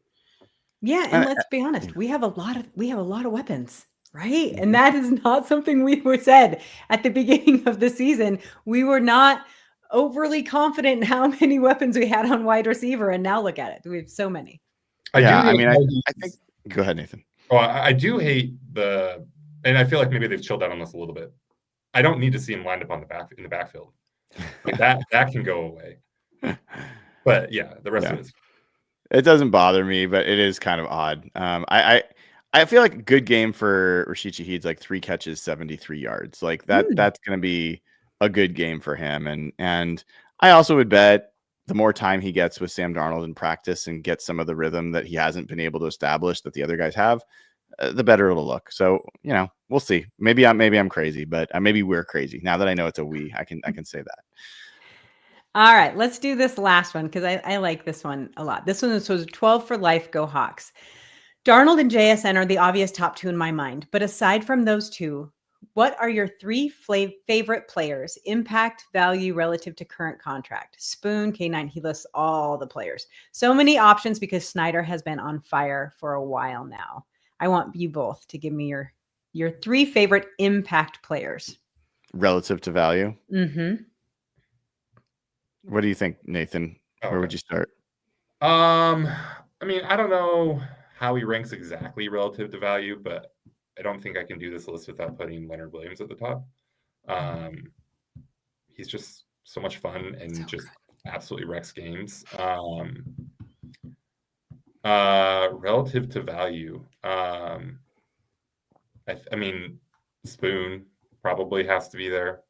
Yeah, and let's be honest, we have a lot of weapons. right? And that is not something we were said at the beginning of the season. We were not overly confident in how many weapons we had on wide receiver, and now look at it. We have so many. I think. Go ahead, Nathan. Oh, I do hate and I feel like maybe they've chilled out on this a little bit. I don't need to see him lined up in the backfield. Like that can go away. But yeah, the rest of it doesn't bother me, but it is kind of odd. I feel like a good game for Rashid Shaheed's like 3 catches, 73 yards. Like that's going to be a good game for him. And I also would bet the more time he gets with Sam Darnold in practice and gets some of the rhythm that he hasn't been able to establish that the other guys have, the better it'll look. So, we'll see. Maybe I'm crazy, but maybe we're crazy. Now that I know it's a we, I can say that. All right, let's do this last one because I like this one a lot. This one was 12 for life. Go Hawks. Darnold and JSN are the obvious top 2 in my mind. But aside from those 2, what are your 3 favorite players? Impact, value relative to current contract. Spoon, K9, he lists all the players. So many options because Snyder has been on fire for a while now. I want you both to give me your 3 favorite impact players. Relative to value? Mm-hmm. What do you think, Nathan? Where would you start? I mean, I don't know how he ranks exactly relative to value, but I don't think I can do this list without putting Leonard Williams at the top. He's just so much fun and just absolutely wrecks games. Relative to value, I mean, Spoon probably has to be there.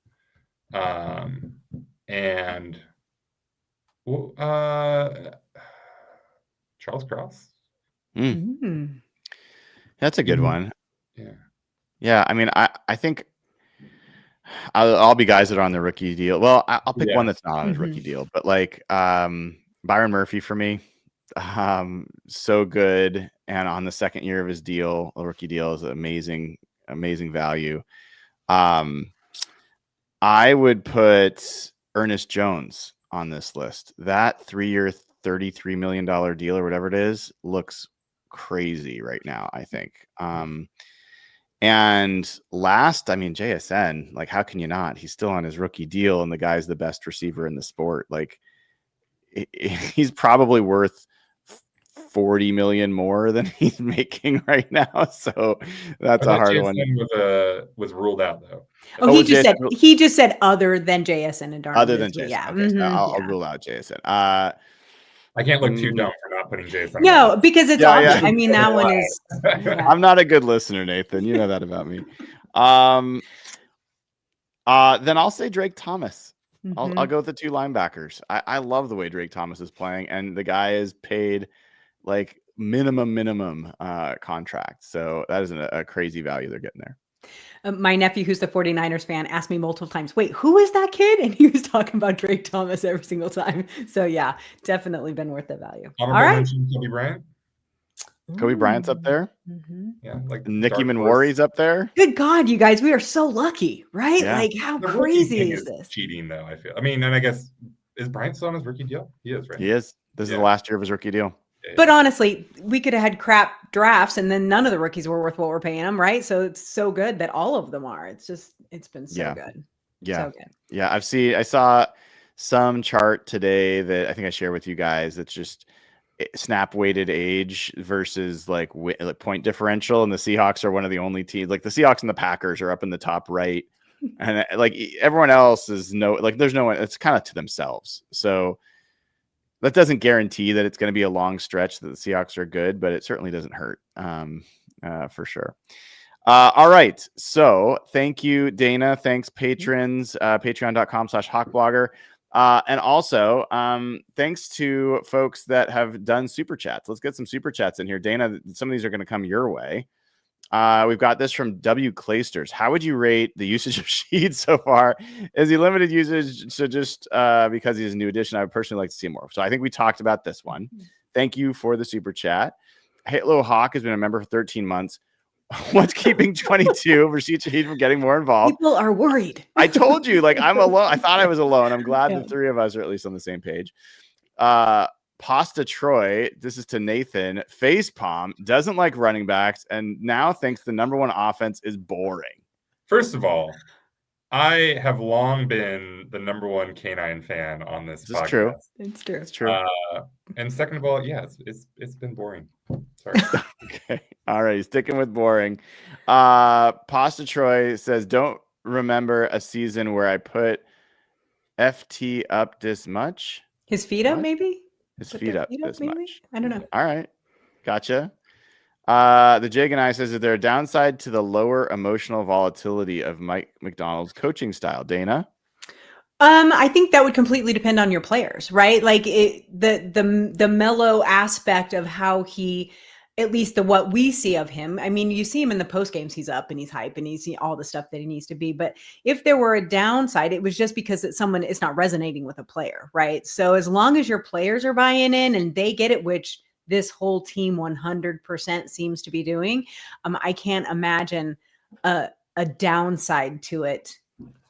And Charles Cross. That's a good one. Yeah. I mean, I think I'll be guys that are on the rookie deal. Well, I'll pick one that's not on his rookie deal, but like Byron Murphy for me, so good. And on the second year of his deal, a rookie deal is amazing value. I would put Ernest Jones on this list. That 3-year, $33 million deal or whatever it is looks crazy right now, I think. And last, I mean, JSN, like, how can you not? He's still on his rookie deal, and the guy's the best receiver in the sport. Like, he's probably worth 40 million more than he's making right now. So that's a hard one. Was ruled out though. He just said other than JSN and Darnold. Other than JSN. Yeah. Okay, so I'll rule out JSN. I can't look too dumb for not putting JSN. No, because it's obvious. Yeah. I mean, that one is. Yeah. I'm not a good listener, Nathan. You know that about me. Then I'll say Drake Thomas. I'll go with the 2 linebackers. I love the way Drake Thomas is playing, and the guy is paid like minimum contract. So that isn't a crazy value they're getting there. My nephew, who's the 49ers fan, asked me multiple times, wait, who is that kid? And he was talking about Drake Thomas every single time. So yeah, definitely been worth the value. All right. Kobe Bryant. Kobe Bryant's up there. Yeah, like Nicky Manwari's up there. Good God, you guys, we are so lucky, right? Yeah. Like, how crazy is this? Cheating, though, I feel. I mean, and I guess, is Bryant still on his rookie deal? He is, right? He is. This is the last year of his rookie deal. But honestly, we could have had crap drafts and then none of the rookies were worth what we're paying them, right? So it's so good that all of them are. It's been so good. Yeah. So good. Yeah. I saw some chart today that I think I share with you guys. That's just snap weighted age versus like point differential. And the Seahawks are one of the only teams, like the Seahawks and the Packers are up in the top right. And like everyone else is there's no one, it's kind of to themselves. So that doesn't guarantee that it's going to be a long stretch that the Seahawks are good, but it certainly doesn't hurt for sure. All right. So thank you, Dayna. Thanks, patrons, patreon.com/hawkblogger. And also thanks to folks that have done super chats. Let's get some super chats in here. Dayna, some of these are going to come your way. We've got this from W. Claysters. How would you rate the usage of Sheed so far? Is he limited usage? So just because he's a new addition, I would personally like to see more. So I think we talked about this one. Thank you for the super chat. Halo Hawk has been a member for 13 months. What's keeping 22 Rashid Shaheed from getting more involved? People are worried. I told you, like, I'm alone. I thought I was alone. I'm glad the 3 of us are at least on the same page. Pasta Troy, this is to Nathan, facepalm, doesn't like running backs, and now thinks the number one offense is boring. First of all, I have long been the number one canine fan on this This is podcast. true. It's true. It's true. And second of all, yeah, it's been boring. Sorry. Okay. All right. Sticking with boring. Pasta Troy says, don't remember a season where I put FT up this much. His feet up, What? maybe? His Put feet their up this maybe? much. I don't know. All right. Gotcha. The Jake and I says, is there a downside to the lower emotional volatility of Mike McDonald's coaching style? Dana? I think that would completely depend on your players, right? Like the mellow aspect of how he, at least what we see of him. I mean, you see him in the post games, he's up and he's hype and he's all the stuff that he needs to be. But if there were a downside, it was just because it's not resonating with a player, right? So as long as your players are buying in and they get it, which this whole team 100% seems to be doing, I can't imagine a downside to it,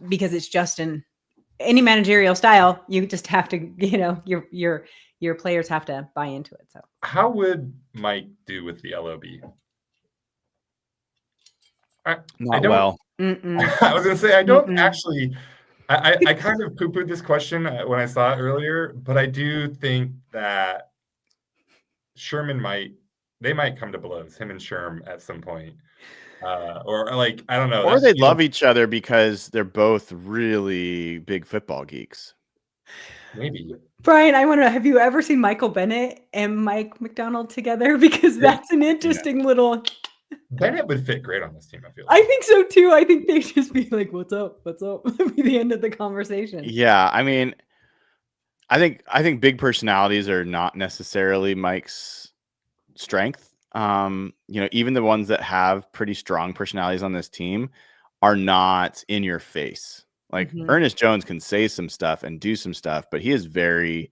because it's just any managerial style. You just have to, your players have to buy into it. So How would Mike do with the LOB? Not well. I was gonna say I don't Mm-mm. actually. I kind of poo-pooed this question when I saw it earlier, but I do think that Sherman might come to blows, him and Sherm at some point, or like I don't know, Or they love each other because they're both really big football geeks. maybe. Brian, I want to know, have you ever seen Michael Bennett and Mike McDonald together? Because that's an interesting little. Bennett would fit great on this team. I feel. I think so too. I think they just be like, "What's up? What's up?" That'd be the end of the conversation. Yeah, I mean, I think big personalities are not necessarily Mike's strength. Even the ones that have pretty strong personalities on this team are not in your face. Like Ernest Jones can say some stuff and do some stuff, but he is very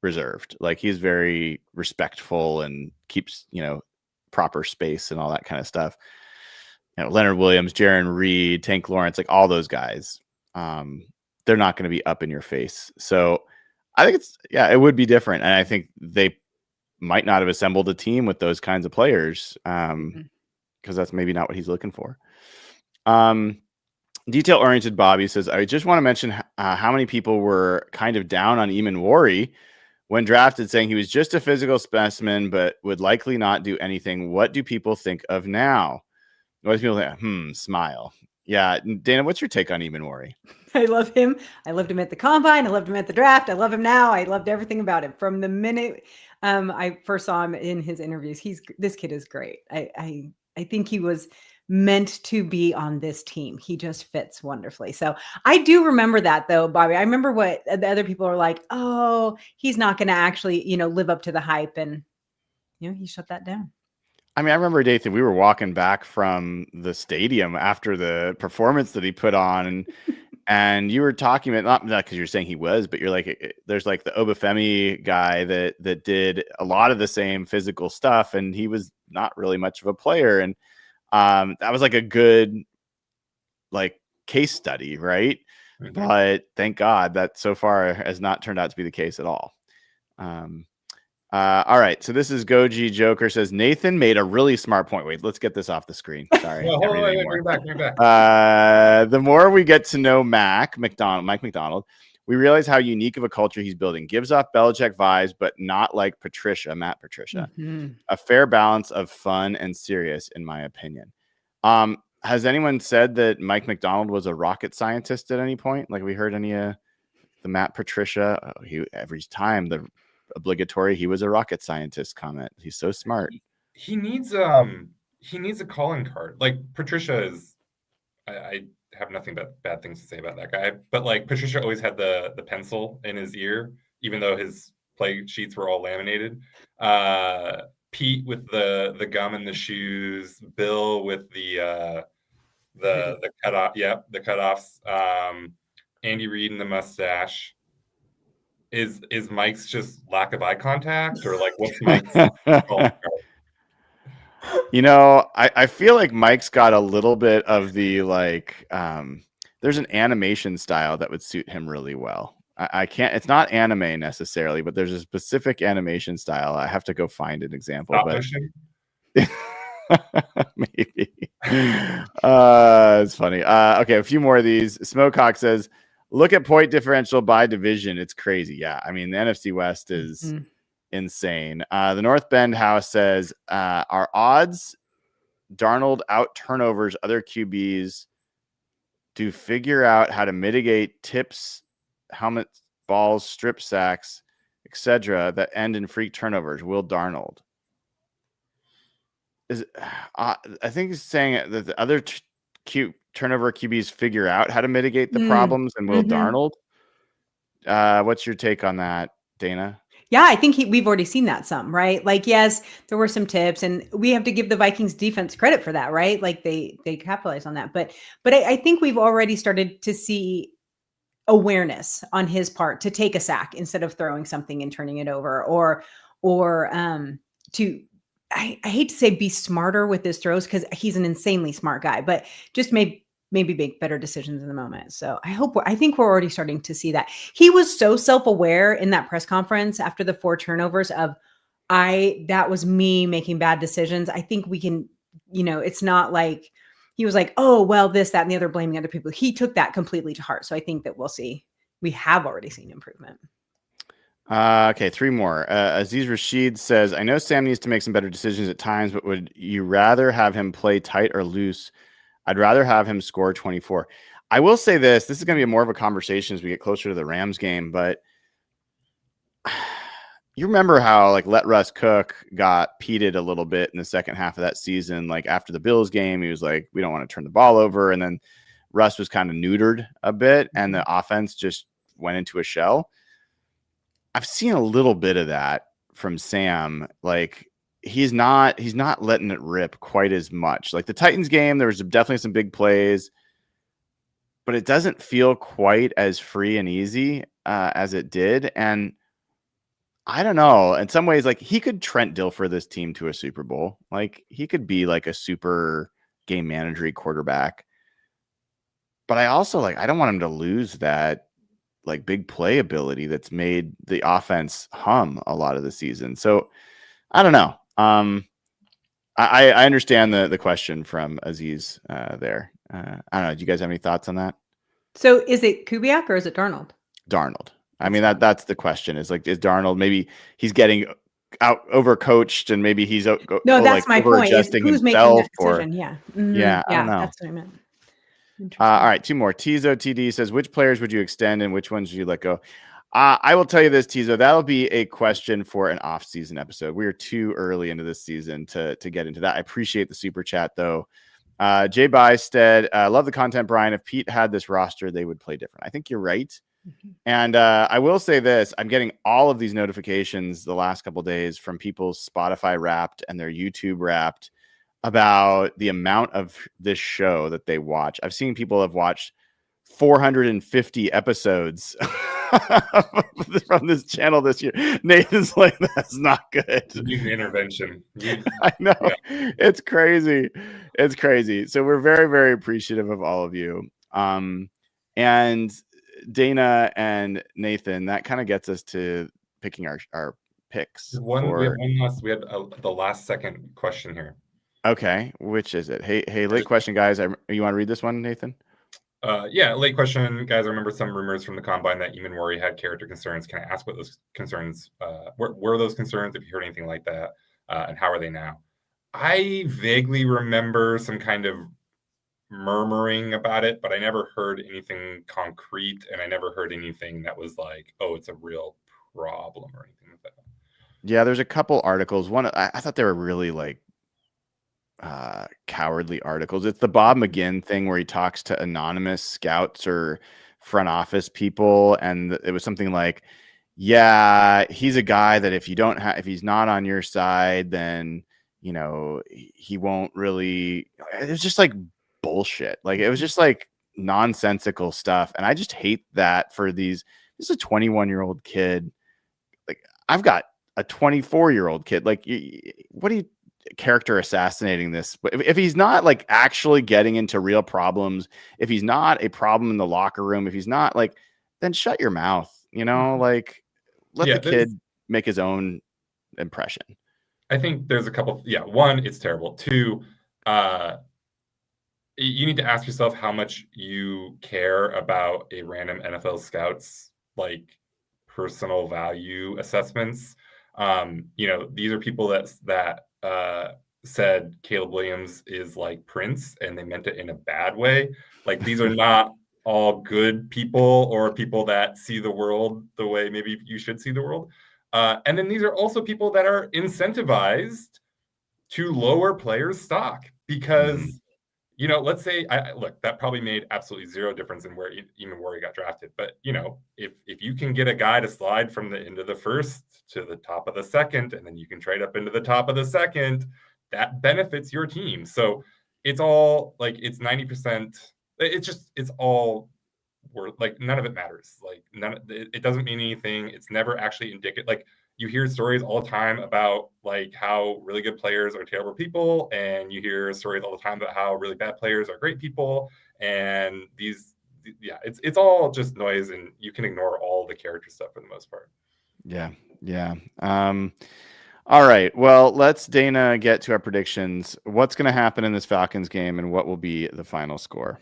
reserved. Like he's very respectful and keeps, proper space and all that kind of stuff. Leonard Williams, Jaron Reed, Tank Lawrence, like all those guys, they're not going to be up in your face. So I think it would be different. And I think they might not have assembled a team with those kinds of players because that's maybe not what he's looking for. Detail-oriented Bobby says, I just want to mention how many people were kind of down on Eamon Worry when drafted, saying he was just a physical specimen, but would likely not do anything. What do people think of now? What do people think? Smile. Yeah. Dana, what's your take on Eamon Worry? I love him. I loved him at the combine. I loved him at the draft. I love him now. I loved everything about him from the minute I first saw him in his interviews. This kid is great. I think he was meant to be on this team. He just fits wonderfully. So I do remember that though, Bobby. I remember what the other people are like, oh, he's not going to actually, live up to the hype. And, he shut that down. I mean, I remember, Nathan, we were walking back from the stadium after the performance that he put on, and you were talking about, not because you're saying he was, but you're like, there's like the Obafemi guy that did a lot of the same physical stuff, and he was not really much of a player. And that was like a good case study, right? Mm-hmm. But thank God that so far has not turned out to be the case at all. All right, so this is Goji Joker says Nathan made a really smart point. Wait, let's get this off the screen. Sorry. You're back. The more we get to know Mike McDonald, we realize how unique of a culture he's building. Gives off Belichick vibes, but not like Matt Patricia. Mm-hmm. A fair balance of fun and serious, in my opinion. Has anyone said that Mike McDonald was a rocket scientist at any point? Like, we heard any the Matt Patricia? Every time the obligatory "he was a rocket scientist" comment. He's so smart. He needs a calling card. Like Patricia is, I have nothing but bad things to say about that guy. But like Patricia always had the pencil in his ear, even though his play sheets were all laminated. Pete with the gum in the shoes. Bill with the cutoff. Yep, the cutoffs. Andy Reid and the mustache. Is Mike's just lack of eye contact, or like what's Mike's I feel like Mike's got a little bit of the there's an animation style that would suit him really well. I can't. It's not anime necessarily, but there's a specific animation style. I have to go find an example. Stop But motion. maybe. It's funny. Okay, a few more of these. Smokehawk says, "Look at point differential by division. It's crazy." Yeah, I mean the NFC West is insane. The North Bend House says, "Our odds Darnold out turnovers other QBs to figure out how to mitigate tips, helmets, balls, strip sacks, etc. that end in freak turnovers. Will Darnold?" I think he's saying that the other turnover QBs figure out how to mitigate the problems, and Will Darnold. What's your take on that, Dana? Yeah, I think we've already seen that some, right? Like, yes, there were some tips, and we have to give the Vikings defense credit for that, right? Like they capitalized on that. But I think we've already started to see awareness on his part to take a sack instead of throwing something and turning it over, or to I hate to say be smarter with his throws, because he's an insanely smart guy, but just maybe make better decisions in the moment. So I think we're already starting to see that. He was so self-aware in that press conference after the 4 turnovers of that was me making bad decisions. I think we can, it's not like he was like, oh, well, this, that, and the other, blaming other people. He took that completely to heart. So I think that we have already seen improvement. Okay, 3 more. Aziz Rashid says, "I know Sam needs to make some better decisions at times, but would you rather have him play tight or loose? I'd rather have him score 24. I will say this is going to be more of a conversation as we get closer to the Rams game, but you remember how like let Russ cook got peated a little bit in the second half of that season. Like after the Bills game, he was like, we don't want to turn the ball over. And then Russ was kind of neutered a bit and the offense just went into a shell. I've seen a little bit of that from Sam. Like he's not letting it rip quite as much. Like the Titans game, there was definitely some big plays, but it doesn't feel quite as free and easy as it did. And I don't know. In some ways, like he could Trent Dilfer this team to a Super Bowl. Like he could be like a super game managery quarterback. But I also I don't want him to lose that like big play ability that's made the offense hum a lot of the season. So I don't know. I understand the question from Aziz there. I don't know. Do you guys have any thoughts on that? So is it Kubiak or is it Darnold? Darnold. I mean, that's the question is is Darnold, maybe he's getting out overcoached and maybe he's that's my point. Who's making that decision? Yeah. Mm-hmm. Yeah. I don't know. That's what I meant. All right. 2 more. Tizo TD says, which players would you extend and which ones would you let go? I will tell you this, Tizo, that'll be a question for an off-season episode. We are too early into this season to get into that. I appreciate the super chat though. Jay Bystead, love the content, Brian. If Pete had this roster, they would play different. I think you're right. Mm-hmm. And I will say this, I'm getting all of these notifications the last couple of days from people's Spotify Wrapped and their YouTube Wrapped about the amount of this show that they watch. I've seen people have watched 450 episodes from this channel this year. Nathan's like, that's not good. You need an intervention. I know. Yeah. It's crazy. It's crazy. So we're very, very appreciative of all of you. And Dana and Nathan, that kind of gets us to picking our picks. We had the last second question here. Okay, which is it? Hey, late question, guys. You want to read this one, Nathan? Yeah, late question, guys. I remember some rumors from the combine that Eamon Worry had character concerns. Can I ask what those concerns were? Those concerns? If you heard anything like that, and how are they now? I vaguely remember some kind of murmuring about it, but I never heard anything concrete, and I never heard anything that was like, "Oh, it's a real problem" or anything like that. Yeah, there's a couple articles. One, I thought they were really cowardly articles. It's the Bob McGinn thing where he talks to anonymous scouts or front office people, and it was something like, yeah, he's a guy that if he's not on your side, then he won't really. It was just like bullshit. Like it was just like nonsensical stuff, and I just hate that for these. This is a 21-year-old kid. Like I've got a 24-year-old kid. Like what do you character assassinating this? If he's not like actually getting into real problems, if he's not a problem in the locker room, if he's not then shut your mouth You know, like let Yeah, the kid make his own impression. I think there's a couple. Yeah, one, it's terrible. Two, you need to ask yourself how much you care about a random NFL scout's like personal value assessments. These are people that said Caleb Williams is like Prince, and they meant it in a bad way. Like these are not all good people or people that see the world the way maybe you should see the world. And then these are also people that are incentivized to lower players' stock because, let's say, look, that probably made absolutely zero difference in where he got drafted. But, if you can get a guy to slide from the end of the first to the top of the second, and then you can trade up into the top of the second, that benefits your team. So it's all like it's 90%. It's all like none of it matters. Like it doesn't mean anything. It's never actually indicative. Like you hear stories all the time about like how really good players are terrible people, and you hear stories all the time about how really bad players are great people. And it's all just noise, and you can ignore all the character stuff for the most part. Yeah. All right. Well, let's Dana get to our predictions. What's going to happen in this Falcons game, and what will be the final score?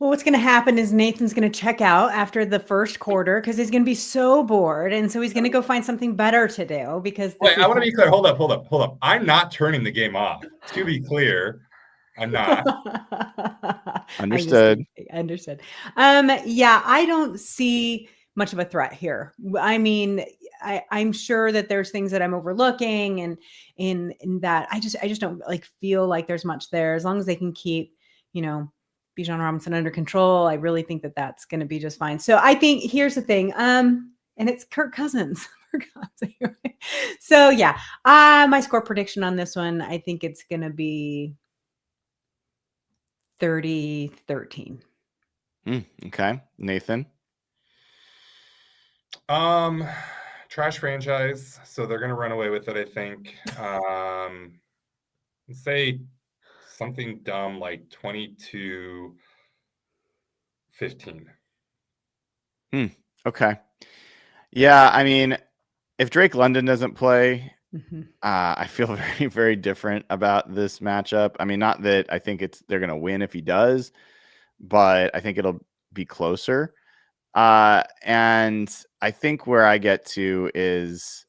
Well, what's going to happen is Nathan's going to check out after the first quarter because he's going to be so bored. And so he's going to go find something better to do because Wait, I want to be clear. Hold up. I'm not turning the game off. To be clear, I'm not. Understood. Understood. Yeah, I don't see much of a threat here. I mean, I'm sure that there's things that I'm overlooking and in that I just don't like feel like there's much there as long as they can keep, Bijan Robinson under control. I really think that that's going to be just fine. So I think here's the thing. And it's Kirk Cousins. So yeah, my score prediction on this one, I think it's going to be 30-13. Okay. Nathan. Trash franchise. So they're going to run away with it, I think. Let's say something dumb like 22-15. Okay. Yeah, I mean, if Drake London doesn't play, I feel very, very different about this matchup. I mean, not that I think they're going to win if he does, but I think it'll be closer. And I think where I get to is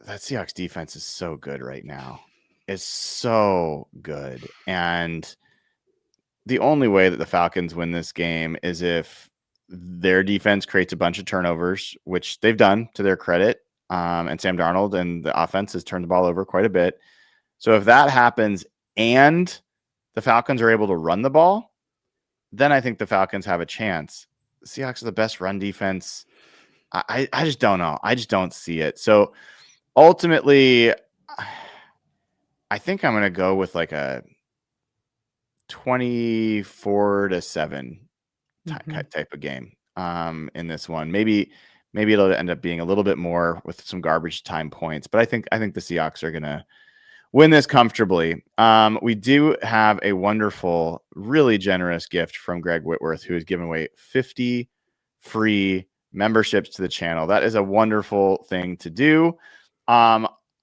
that Seahawks defense is so good right now. It's so good. And the only way that the Falcons win this game is if their defense creates a bunch of turnovers, which they've done to their credit. And Sam Darnold and the offense has turned the ball over quite a bit. So if that happens and the Falcons are able to run the ball, then I think the Falcons have a chance. The Seahawks are the best run defense. I just don't know. I just don't see it. So ultimately, I think I'm going to go with like a 24-7 type of game in this one. Maybe it'll end up being a little bit more with some garbage time points, but I think the Seahawks are going to win this comfortably. We do have a wonderful, really generous gift from Greg Whitworth, who has given away 50 free memberships to the channel. That is a wonderful thing to do.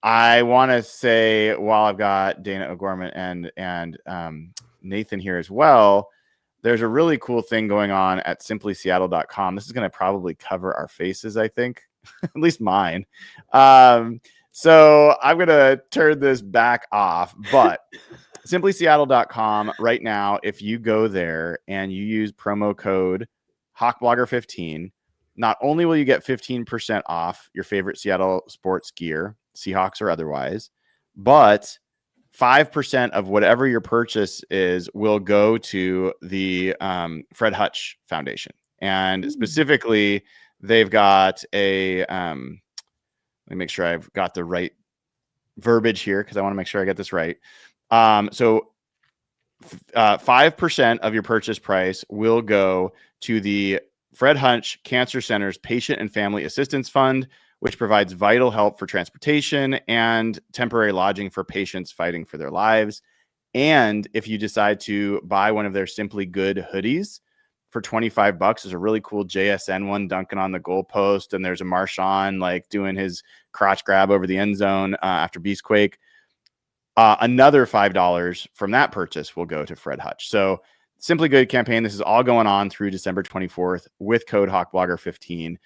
I want to say, while I've got Dayna O'Gorman and Nathan here as well, there's a really cool thing going on at SimplySeattle.com. This is going to probably cover our faces, I think, at least mine. So I'm going to turn this back off, but SimplySeattle.com right now, if you go there and you use promo code HawkBlogger15, not only will you get 15% off your favorite Seattle sports gear, Seahawks or otherwise, but 5% of whatever your purchase is will go to the Fred Hutch Foundation. And specifically, they've got a, let me make sure I've got the right verbiage here because I want to make sure I get this right. So 5% of your purchase price will go to the Fred Hutch Cancer Center's Patient and Family Assistance Fund, which provides vital help for transportation and temporary lodging for patients fighting for their lives. And if you decide to buy one of their Simply Good hoodies, for $25. There's a really cool JSN one dunking on the goalpost, and there's a Marshawn like doing his crotch grab over the end zone after Beastquake. Another $5 from that purchase will go to Fred Hutch. So Simply Good campaign. This is all going on through December 24th with code HawkBlogger15.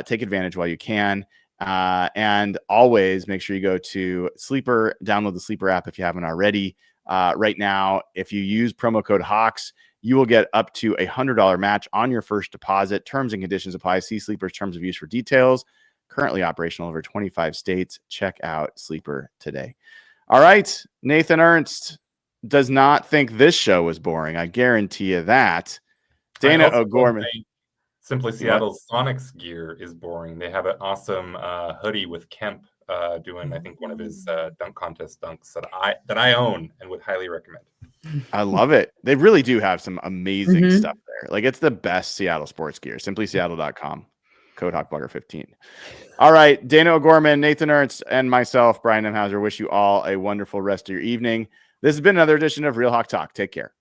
Take advantage while you can. And always make sure you go to Sleeper, download the Sleeper app if you haven't already. Right now, if you use promo code Hawks, you will get up to $100 match on your first deposit. Terms and conditions apply. See Sleeper's terms of use for details. Currently operational over 25 states. Check out Sleeper today. All right. Nathan Ernst does not think this show was boring. I guarantee you that. Dayna O'Gorman. Simply Seattle's Sonics gear is boring. They have an awesome hoodie with Kemp doing, I think, one of his dunk contest dunks that I own and would highly recommend. I love it. They really do have some amazing stuff there. Like, it's the best Seattle sports gear. SimplySeattle.com. Code HawkBlogger15. All right. Dayna O'Gorman, Nathan Ernst, and myself, Brian Nemhauser, wish you all a wonderful rest of your evening. This has been another edition of Real Hawk Talk. Take care.